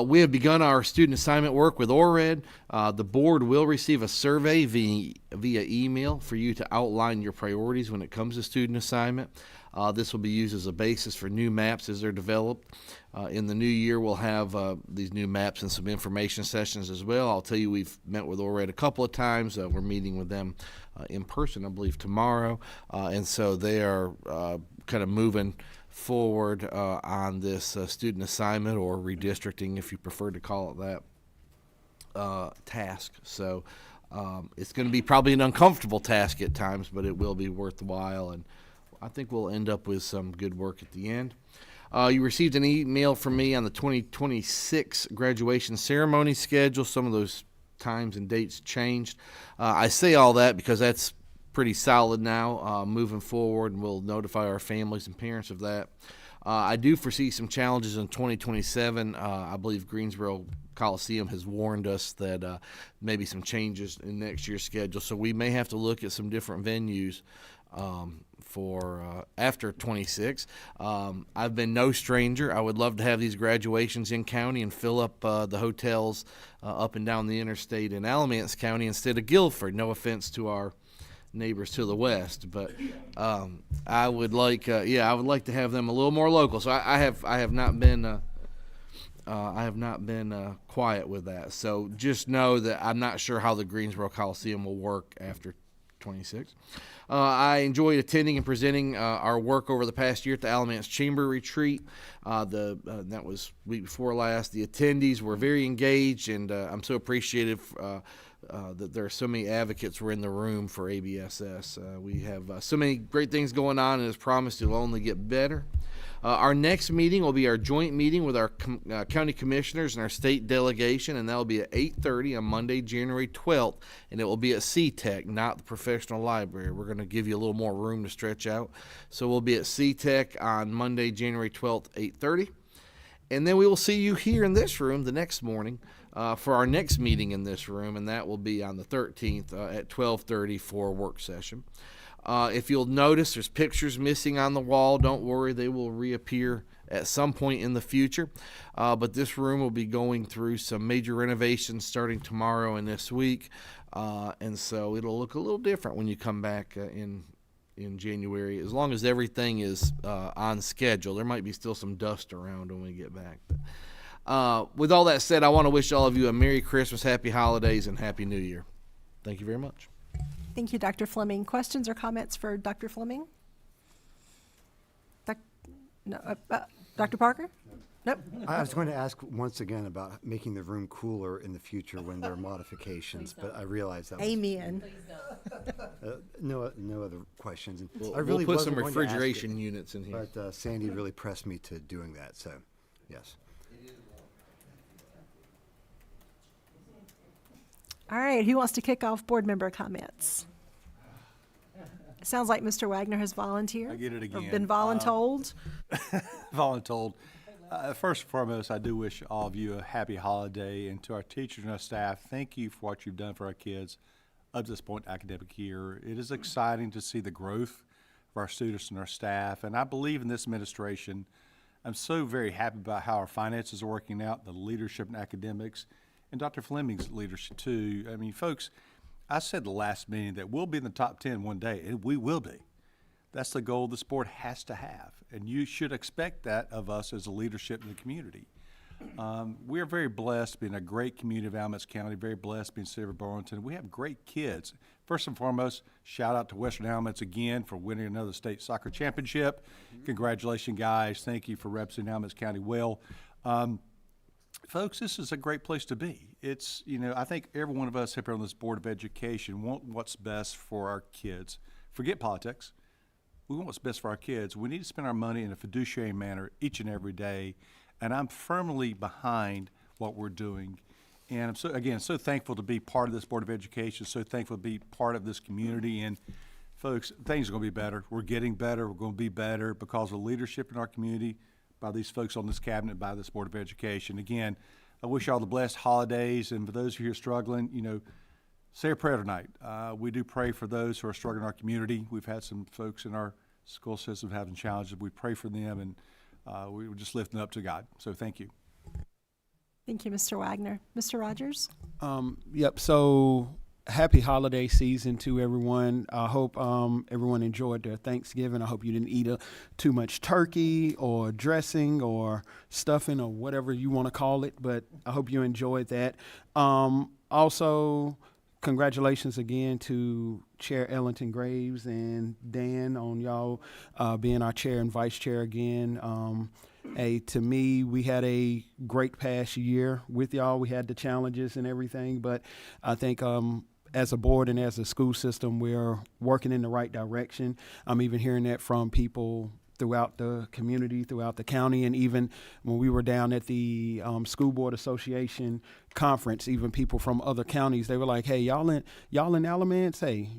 We have begun our student assignment work with ORED. The board will receive a survey via email for you to outline your priorities when it comes to student assignment. This will be used as a basis for new maps as they're developed. In the new year, we'll have these new maps and some information sessions as well. I'll tell you, we've met with ORED a couple of times. We're meeting with them in person, I believe, tomorrow. And so they are kind of moving forward on this student assignment, or redistricting, if you prefer to call it that, task. So it's going to be probably an uncomfortable task at times, but it will be worthwhile, and I think we'll end up with some good work at the end. You received an email from me on the 2026 graduation ceremony schedule. Some of those times and dates changed. I say all that because that's pretty solid now moving forward, and we'll notify our families and parents of that. I do foresee some challenges in 2027. I believe Greensboro Coliseum has warned us that maybe some changes in next year's schedule, so we may have to look at some different venues for after 26. I've been no stranger. I would love to have these graduations in county and fill up the hotels up and down the interstate in Alamance County instead of Guilford. No offense to our neighbors to the west, but I would like to have them a little more local. So I have not been quiet with that. So just know that I'm not sure how the Greensboro Coliseum will work after 26. I enjoyed attending and presenting our work over the past year at the Alamance Chamber Retreat. That was week before last. The attendees were very engaged, and I'm so appreciative that there are so many advocates were in the room for ABSS. We have so many great things going on, and as promised, it'll only get better. Our next meeting will be our joint meeting with our county commissioners and our state delegation, and that will be at 8:30 on Monday, January 12th, and it will be at CTEC, not the professional library. We're going to give you a little more room to stretch out. So we'll be at CTEC on Monday, January 12th, 8:30. And then we will see you here in this room the next morning for our next meeting in this room, and that will be on the 13th at 12:30 for a work session. If you'll notice, there's pictures missing on the wall. Don't worry, they will reappear at some point in the future. But this room will be going through some major renovations starting tomorrow and this week. And so it'll look a little different when you come back in January, as long as everything is on schedule. There might be still some dust around when we get back. But, with all that said, I want to wish all of you a Merry Christmas, Happy Holidays, and Happy New Year. Thank you very much. Thank you, Dr. Fleming. Questions or comments for Dr. Fleming? Dr. Parker? Nope. I was going to ask once again about making the room cooler in the future when there are modifications, but I realized that Amen. no other questions. And We'll, I really we'll put wasn't some going to ask refrigeration it, units in here. But Sandy really pressed me to doing that, so yes. All right, who wants to kick off board member comments? It sounds like Mr. Wagner has volunteered. I get it again. Or been voluntold. Voluntold. First and foremost, I do wish all of you a happy holiday, and to our teachers and our staff, thank you for what you've done for our kids up to this point in the academic year. It is exciting to see the growth of our students and our staff, and I believe in this administration. I'm so very happy about how our finances are working out, the leadership and academics, and Dr. Fleming's leadership too. I mean, folks, I said the last meeting that we'll be in the top 10 one day, and we will be. That's the goal the sport has to have, and you should expect that of us as a leadership in the community. We are very blessed being a great community of Alamance County, very blessed being City of Burlington. We have great kids. First and foremost, shout out to Western Alamance again for winning another state soccer championship. Congratulations, guys. Thank you for representing Alamance County well. Folks, this is a great place to be. It's, I think every one of us here on this Board of Education want what's best for our kids. Forget politics. We want what's best for our kids. We need to spend our money in a fiduciary manner each and every day. And I'm firmly behind what we're doing. And I'm so thankful to be part of this Board of Education, so thankful to be part of this community. And folks, things are going to be better. We're getting better. We're going to be better because of leadership in our community, by these folks on this cabinet, by this Board of Education. Again, I wish you all the blessed holidays. And for those of you who are struggling, say a prayer tonight. We do pray for those who are struggling in our community. We've had some folks in our school system having challenges. We pray for them, and we were just lifting up to God. So thank you. Thank you, Mr. Wagner. Mr. Rogers? Yep. So happy holiday season to everyone. I hope everyone enjoyed their Thanksgiving. I hope you didn't eat too much turkey or dressing or stuffing or whatever you want to call it, but I hope you enjoyed that. Also, congratulations again to Chair Ellington Graves and Dan on y'all being our chair and vice chair again. To me, we had a great past year with y'all. We had the challenges and everything, but I think as a board and as a school system, we're working in the right direction. I'm even hearing that from people throughout the community, throughout the county, and even when we were down at the School Board Association conference, even people from other counties, they were like, hey, y'all in Alamance, hey,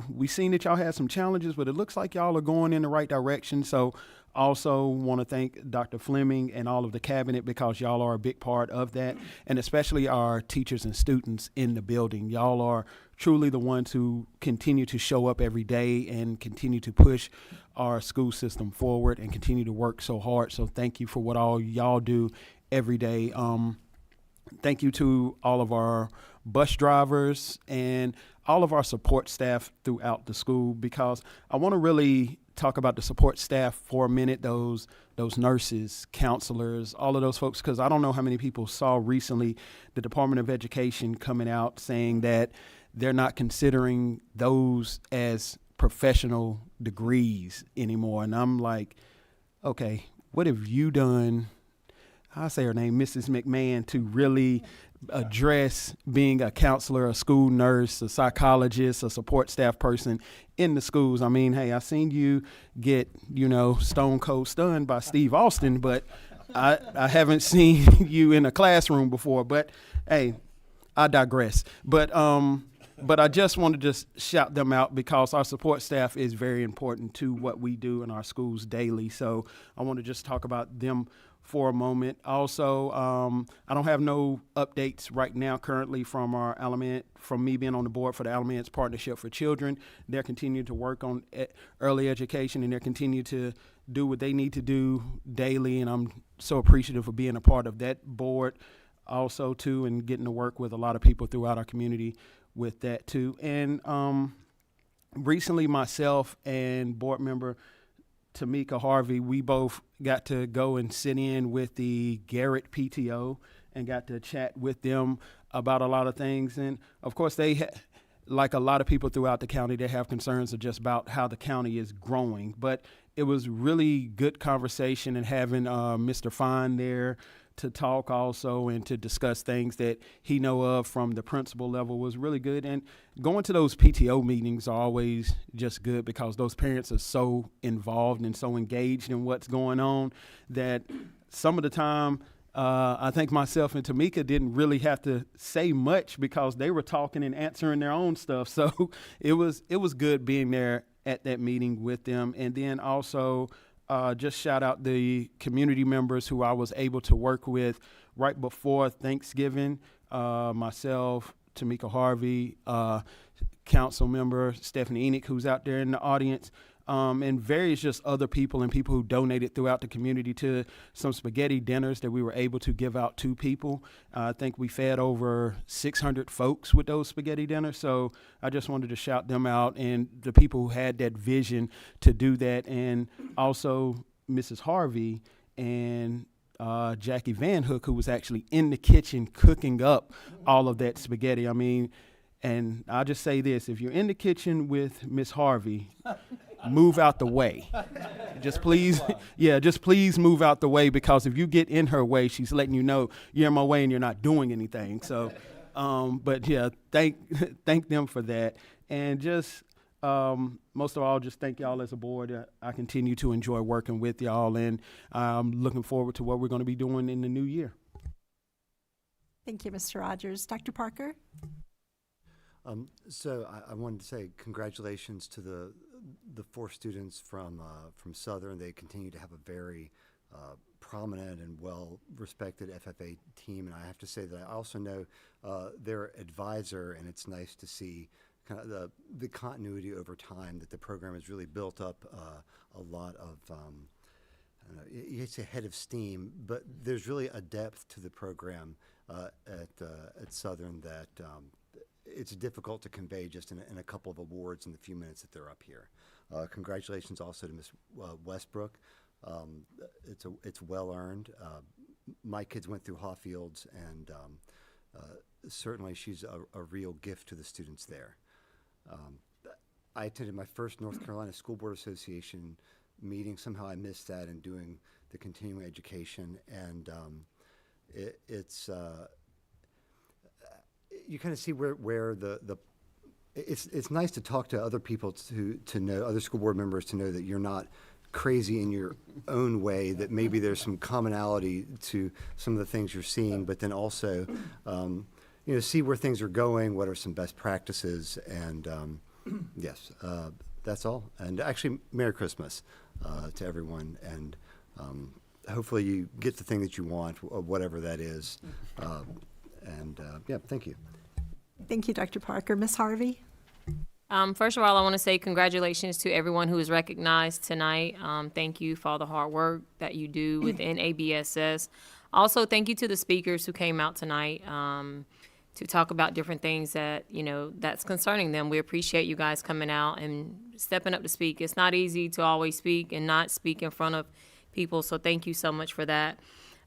we seen that y'all had some challenges, but it looks like y'all are going in the right direction. So also want to thank Dr. Fleming and all of the cabinet, because y'all are a big part of that, and especially our teachers and students in the building. Y'all are truly the ones who continue to show up every day and continue to push our school system forward and continue to work so hard. So thank you for what all y'all do every day. Thank you to all of our bus drivers and all of our support staff throughout the school, because I want to really talk about the support staff for a minute, those nurses, counselors, all of those folks, because I don't know how many people saw recently the Department of Education coming out saying that they're not considering those as professional degrees anymore. And I'm like, okay, what have you done, I'll say her name, Mrs. McMahon, to really address being a counselor, a school nurse, a psychologist, a support staff person in the schools? I mean, hey, I seen you get, stone cold stunned by Steve Austin, but I haven't seen you in a classroom before. But hey, I digress. But I just want to just shout them out, because our support staff is very important to what we do in our schools daily. So I want to just talk about them for a moment. Also, I don't have no updates right now currently from me being on the board for the Alamance Partnership for Children. They're continuing to work on early education, and they're continuing to do what they need to do daily. And I'm so appreciative of being a part of that board also too, and getting to work with a lot of people throughout our community with that too. And recently myself and board member Tamika Harvey, we both got to go and sit in with the Garrett PTO and got to chat with them about a lot of things. And of course, like a lot of people throughout the county, they have concerns of just about how the county is growing. But it was really good conversation, and having Mr. Fine there to talk also and to discuss things that he know of from the principal level was really good. And going to those PTO meetings are always just good, because those parents are so involved and so engaged in what's going on that some of the time I think myself and Tamika didn't really have to say much, because they were talking and answering their own stuff. So it was good being there at that meeting with them. And then also just shout out the community members who I was able to work with right before Thanksgiving. Myself, Tamika Harvey, council member Stephanie Enoch, who's out there in the audience, and various just other people and people who donated throughout the community to some spaghetti dinners that we were able to give out to people. I think we fed over 600 folks with those spaghetti dinners. So I just wanted to shout them out, and the people who had that vision to do that. And also Mrs. Harvey and Jackie Van Hook, who was actually in the kitchen cooking up all of that spaghetti. I mean, and I'll just say this, if you're in the kitchen with Miss Harvey, move out the way. Just please, just please move out the way, because if you get in her way, she's letting you know you're in my way and you're not doing anything. So, but yeah, thank them for that. And just, most of all, just thank y'all as a board. I continue to enjoy working with y'all, and I'm looking forward to what we're going to be doing in the new year. Thank you, Mr. Rogers. Dr. Parker? So I wanted to say congratulations to the 4 students from Southern. They continue to have a very prominent and well-respected FFA team, and I have to say that I also know their advisor, and it's nice to see kind of the continuity over time, that the program has really built up a lot of, I don't know, you'd say head of steam, but there's really a depth to the program at Southern that it's difficult to convey just in a couple of awards in the few minutes that they're up here. Congratulations also to Ms. Westbrook. It's well earned. My kids went through Hawfields, and certainly she's a real gift to the students there. I attended my first North Carolina School Board Association meeting. Somehow I missed that in doing the continuing education, and it's you kind of see where it's nice to talk to other people to know, other school board members, to know that you're not crazy in your own way, that maybe there's some commonality to some of the things you're seeing, but then also see where things are going, what are some best practices, and yes, that's all. And actually, Merry Christmas to everyone, and hopefully you get the thing that you want, whatever that is. Thank you. Thank you, Dr. Parker. Ms. Harvey? First of all, I want to say congratulations to everyone who is recognized tonight. Thank you for all the hard work that you do within ABSS. Also, thank you to the speakers who came out tonight to talk about different things that, that's concerning them. We appreciate you guys coming out and stepping up to speak. It's not easy to always speak and not speak in front of people, so thank you so much for that.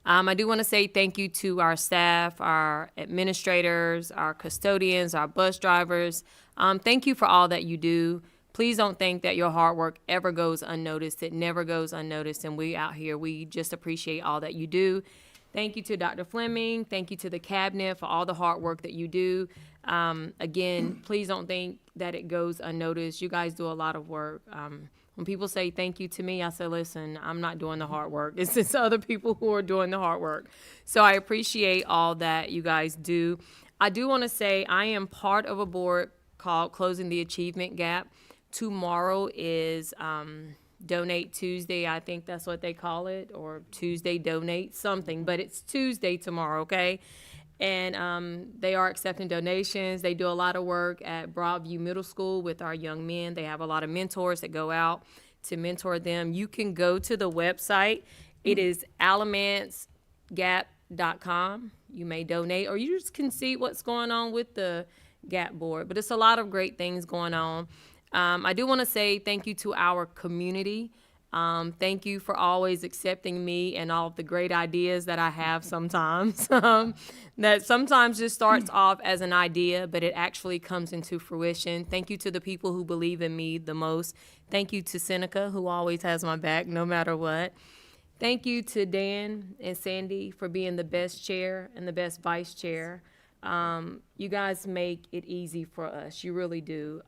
I do want to say thank you to our staff, our administrators, our custodians, our bus drivers. Thank you for all that you do. Please don't think that your hard work ever goes unnoticed. It never goes unnoticed, and we out here, we just appreciate all that you do. Thank you to Dr. Fleming. Thank you to the cabinet for all the hard work that you do. Again, please don't think that it goes unnoticed. You guys do a lot of work. When people say thank you to me, I say, listen, I'm not doing the hard work. It's other people who are doing the hard work. So I appreciate all that you guys do. I do want to say I am part of a board called Closing the Achievement Gap. Tomorrow is Donate Tuesday. I think that's what they call it, or Tuesday Donate something. But it's Tuesday tomorrow, okay? And they are accepting donations. They do a lot of work at Broadview Middle School with our young men. They have a lot of mentors that go out to mentor them. You can go to the website. It is alamancegap.com. You may donate, or you just can see what's going on with the GAP board. But it's a lot of great things going on. I do want to say thank you to our community. Thank you for always accepting me and all of the great ideas that I have sometimes. That sometimes just starts off as an idea, but it actually comes into fruition. Thank you to the people who believe in me the most. Thank you to Seneca, who always has my back no matter what. Thank you to Dan and Sandy for being the best chair and the best vice chair. You guys make it easy for us. You really do.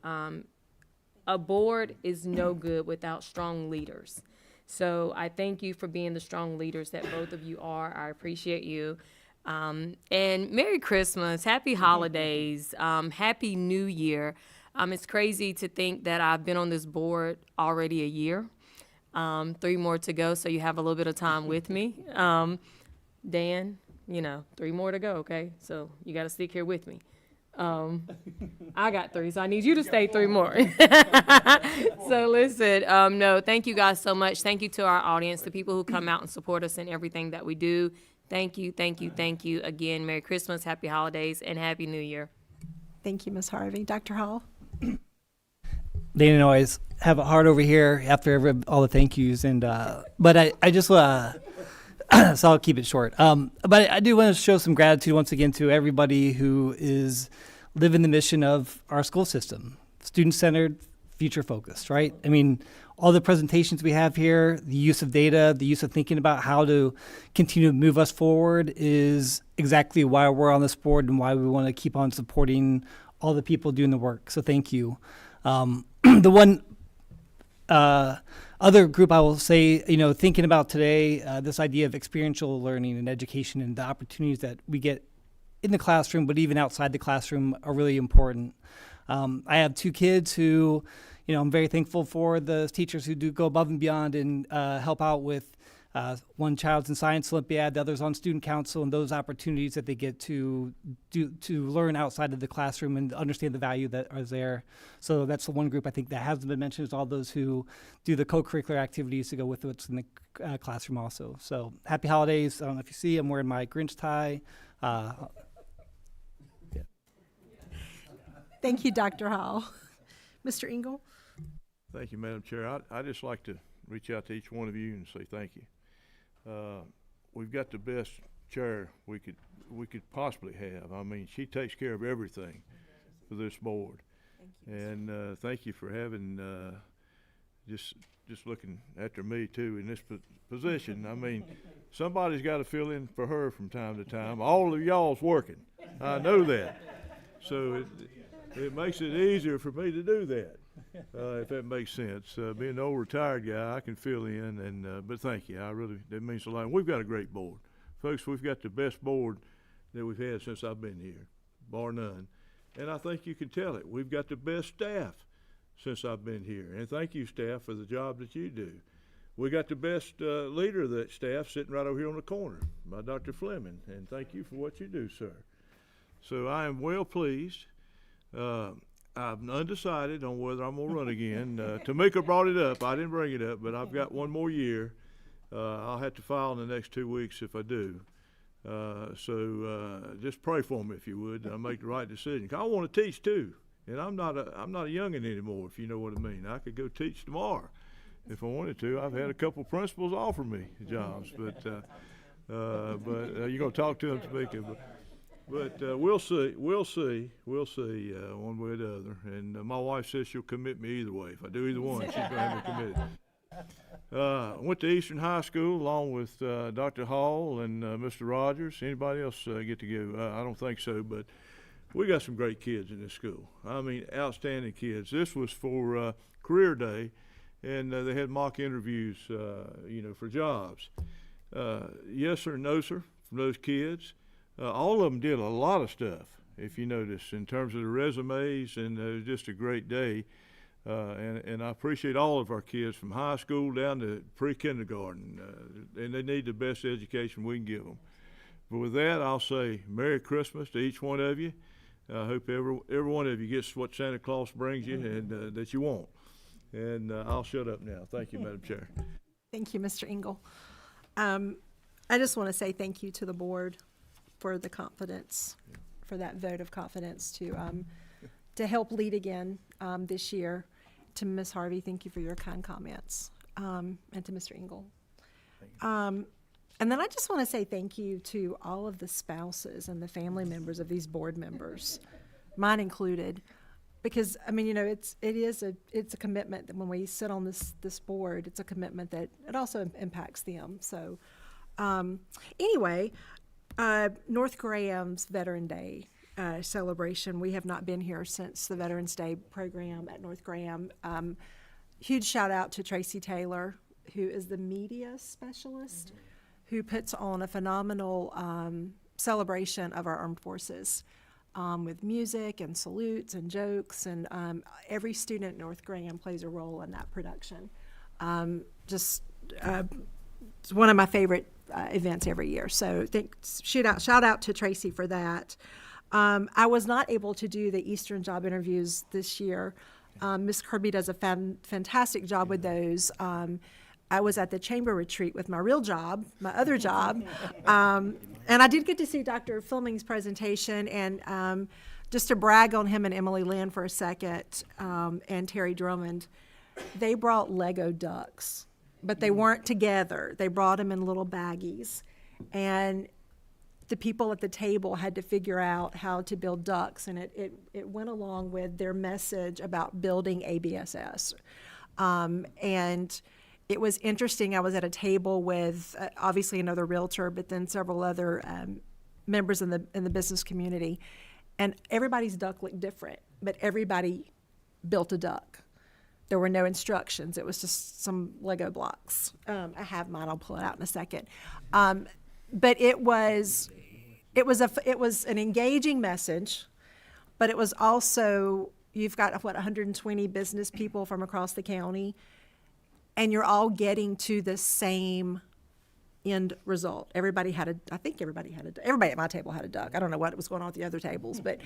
A board is no good without strong leaders. So I thank you for being the strong leaders that both of you are. I appreciate you. And Merry Christmas, Happy Holidays, Happy New Year. It's crazy to think that I've been on this board already a year. 3 more to go, so you have a little bit of time with me. Dan, 3 more to go, okay? So you got to stick here with me. I got 3, so I need you to stay 3 more. So listen, no, thank you guys so much. Thank you to our audience, the people who come out and support us in everything that we do. Thank you, thank you, thank you. Again, Merry Christmas, Happy Holidays, and Happy New Year. Thank you, Ms. Harvey. Dr. Hall? They didn't always have a heart over here after all the thank yous, and but I just so I'll keep it short. But I do want to show some gratitude once again to everybody who is living the mission of our school system, student-centered, future-focused, right? I mean, all the presentations we have here, the use of data, the use of thinking about how to continue to move us forward is exactly why we're on this board and why we want to keep on supporting all the people doing the work. So thank you. The one other group I will say, thinking about today, this idea of experiential learning and education and the opportunities that we get in the classroom, but even outside the classroom are really important. I have 2 kids who, I'm very thankful for the teachers who do go above and beyond and help out with one child's in Science Olympiad, the other's on student council, and those opportunities that they get to learn outside of the classroom and understand the value that is there. So that's the one group I think that hasn't been mentioned, is all those who do the co-curricular activities to go with what's in the classroom also. So happy holidays. I don't know if you see, I'm wearing my Grinch tie. Thank you, Dr. Hall. Mr. Engel? Thank you, Madam Chair. I'd just like to reach out to each one of you and say thank you. We've got the best chair we could possibly have. I mean, she takes care of everything for this board. And thank you for having just looking after me too in this position. I mean, somebody's got to fill in for her from time to time. All of y'all's working. I know that. So it makes it easier for me to do that, if that makes sense. Being an old retired guy, I can fill in, and but thank you. That means a lot. And we've got a great board. Folks, we've got the best board that we've had since I've been here, bar none. And I think you can tell it. We've got the best staff since I've been here. And thank you, staff, for the job that you do. We got the best leader of that staff sitting right over here on the corner, by Dr. Fleming. And thank you for what you do, sir. So I am well pleased. I'm undecided on whether I'm going to run again. Tamika brought it up. I didn't bring it up, but I've got one more year. I'll have to file in the next 2 weeks if I do. So just pray for me if you would. I'll make the right decision. 'Cause I want to teach too, and I'm not a youngin' anymore, if you know what I mean. I could go teach tomorrow if I wanted to. I've had a couple principals offer me jobs, but you're going to talk to them, Tamika. But we'll see one way or the other. And my wife says she'll commit me either way. If I do either one, she's going to have me committed. I went to Eastern High School along with Dr. Hall and Mr. Rogers. Anybody else get to go? I don't think so, but we got some great kids in this school. I mean, outstanding kids. This was for career day, and they had mock interviews, for jobs. Yes sir, no sir, from those kids. All of them did a lot of stuff, if you notice, in terms of the resumes, and it was just a great day. And I appreciate all of our kids from high school down to pre-kindergarten, and they need the best education we can give them. But with that, I'll say Merry Christmas to each one of you. I hope every one of you gets what Santa Claus brings you and that you want. And I'll shut up now. Thank you, Madam Chair. Thank you, Mr. Engel. I just want to say thank you to the board for the confidence, for that vote of confidence to help lead again this year. To Ms. Harvey, thank you for your kind comments, and to Mr. Engel. And then I just want to say thank you to all of the spouses and the family members of these board members, mine included, because I mean, it's a commitment that when we sit on this board, it's a commitment that it also impacts them. So anyway. North Graham's Veteran Day celebration. We have not been here since the Veterans Day program at North Graham. Huge shout out to Tracy Taylor, who is the media specialist, who puts on a phenomenal celebration of our armed forces with music and salutes and jokes, and every student at North Graham plays a role in that production. It's one of my favorite events every year. So shout out to Tracy for that. I was not able to do the Eastern job interviews this year. Ms. Kirby does a fantastic job with those. I was at the chamber retreat with my real job, my other job. And I did get to see Dr. Fleming's presentation, and just to brag on him and Emily Lynn for a second, and Terry Drummond, they brought Lego ducks but they weren't together. They brought them in little baggies. And the people at the table had to figure out how to build ducks, and it went along with their message about building ABSS. And it was interesting. I was at a table with obviously another realtor, but then several other members in the business community, and everybody's duck looked different, but everybody built a duck. There were no instructions. It was just some Lego blocks. I have mine. I'll pull it out in a second. But it was an engaging message, but it was also, you've got 120 business people from across the county, and you're all getting to the same end result. Everybody at my table had a duck. I don't know what was going on at the other tables, but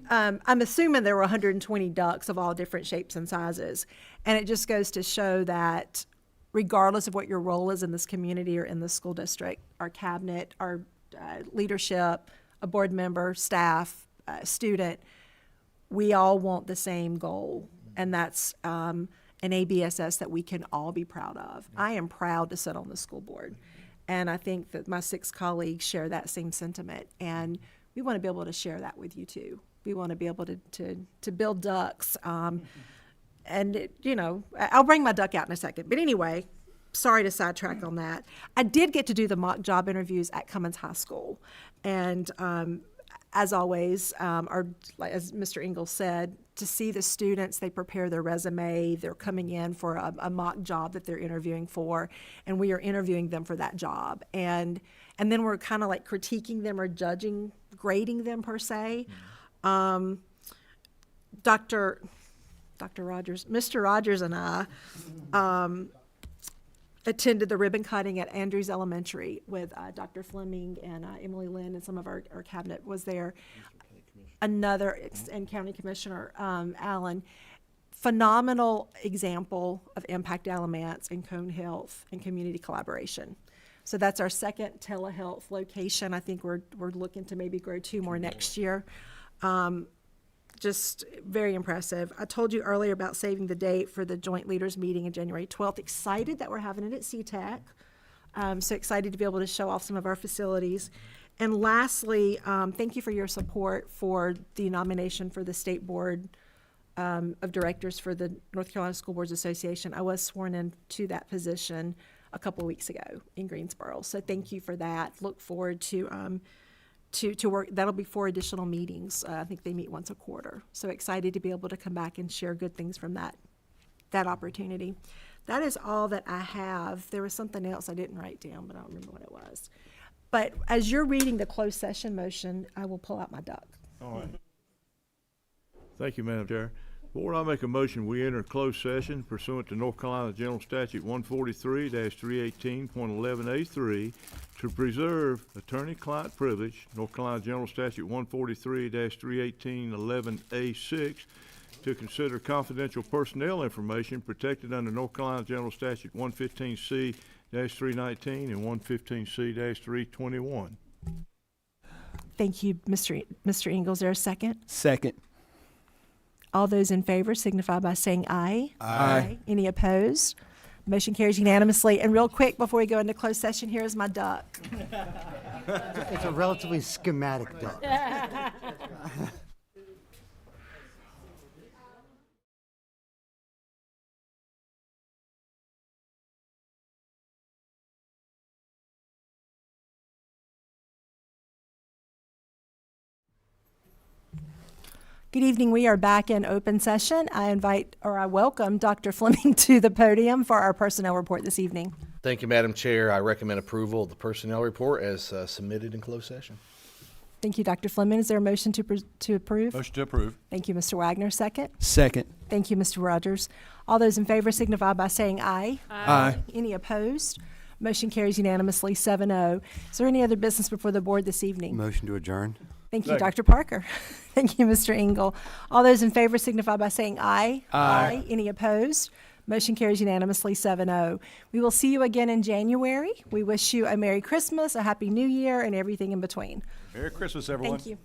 I'm assuming there were 120 ducks of all different shapes and sizes. And it just goes to show that regardless of what your role is in this community or in the school district, our cabinet, our leadership, a board member, staff, student, we all want the same goal, and that's an ABSS that we can all be proud of. I am proud to sit on the school board, and I think that my 6 colleagues share that same sentiment, and we want to be able to share that with you too. We want to be able to build ducks, and I'll bring my duck out in a second. But anyway, sorry to sidetrack on that. I did get to do the mock job interviews at Cummins High School, and as always, as Mr. Ingalls said, to see the students, they prepare their resume, they're coming in for a mock job that they're interviewing for, and we are interviewing them for that job. And then we're kind of like critiquing them or grading them per se. Mr. Rogers and I attended the ribbon cutting at Andrews Elementary with Dr. Fleming and Emily Lynn, and some of our cabinet was there. And County Commissioner Allen. Phenomenal example of impact elements in Cone Health and community collaboration. So that's our second telehealth location. I think we're looking to maybe grow 2 more next year. Just very impressive. I told you earlier about saving the date for the joint leaders meeting on January 12th. Excited that we're having it at CTAC. So excited to be able to show off some of our facilities. And lastly, thank you for your support for the nomination for the State Board of Directors for the North Carolina School Boards Association. I was sworn into that position a couple of weeks ago in Greensboro. So thank you for that. Look forward to work. That'll be 4 additional meetings. I think they meet once a quarter. So excited to be able to come back and share good things from that opportunity. That is all that I have. There was something else I didn't write down, but I don't remember what it was. But as you're reading the closed session motion, I will pull out my duck. All right. Thank you, Madam Chair. Board, I make a motion we enter closed session pursuant to North Carolina General Statute 143-318.11A3 to preserve attorney-client privilege, North Carolina General Statute 143-318.11A6, to consider confidential personnel information protected under North Carolina General Statute 115C-319 and 115C-321. Thank you, Mr. Ingalls. Is there a second? Second. All those in favor signify by saying aye. Aye. Any opposed? Motion carries unanimously. And real quick, before we go into closed session, here is my duck. It's a relatively schematic duck. Good evening. We are back in open session. I welcome Dr. Fleming to the podium for our personnel report this evening. Thank you, Madam Chair. I recommend approval of the personnel report as submitted in closed session. Thank you, Dr. Fleming. Is there a motion to approve? Motion to approve. Thank you, Mr. Wagner. Second. Second. Thank you, Mr. Rogers. All those in favor signify by saying aye. Aye. Any opposed? Motion carries unanimously 7-0. Is there any other business before the board this evening? Motion to adjourn. Thank you, Dr. Parker. Thank you, Mr. Engel. All those in favor signify by saying aye. Aye. Any opposed? Motion carries unanimously 7-0. We will see you again in January. We wish you a Merry Christmas, a Happy New Year, and everything in between. Merry Christmas, everyone. Thank you.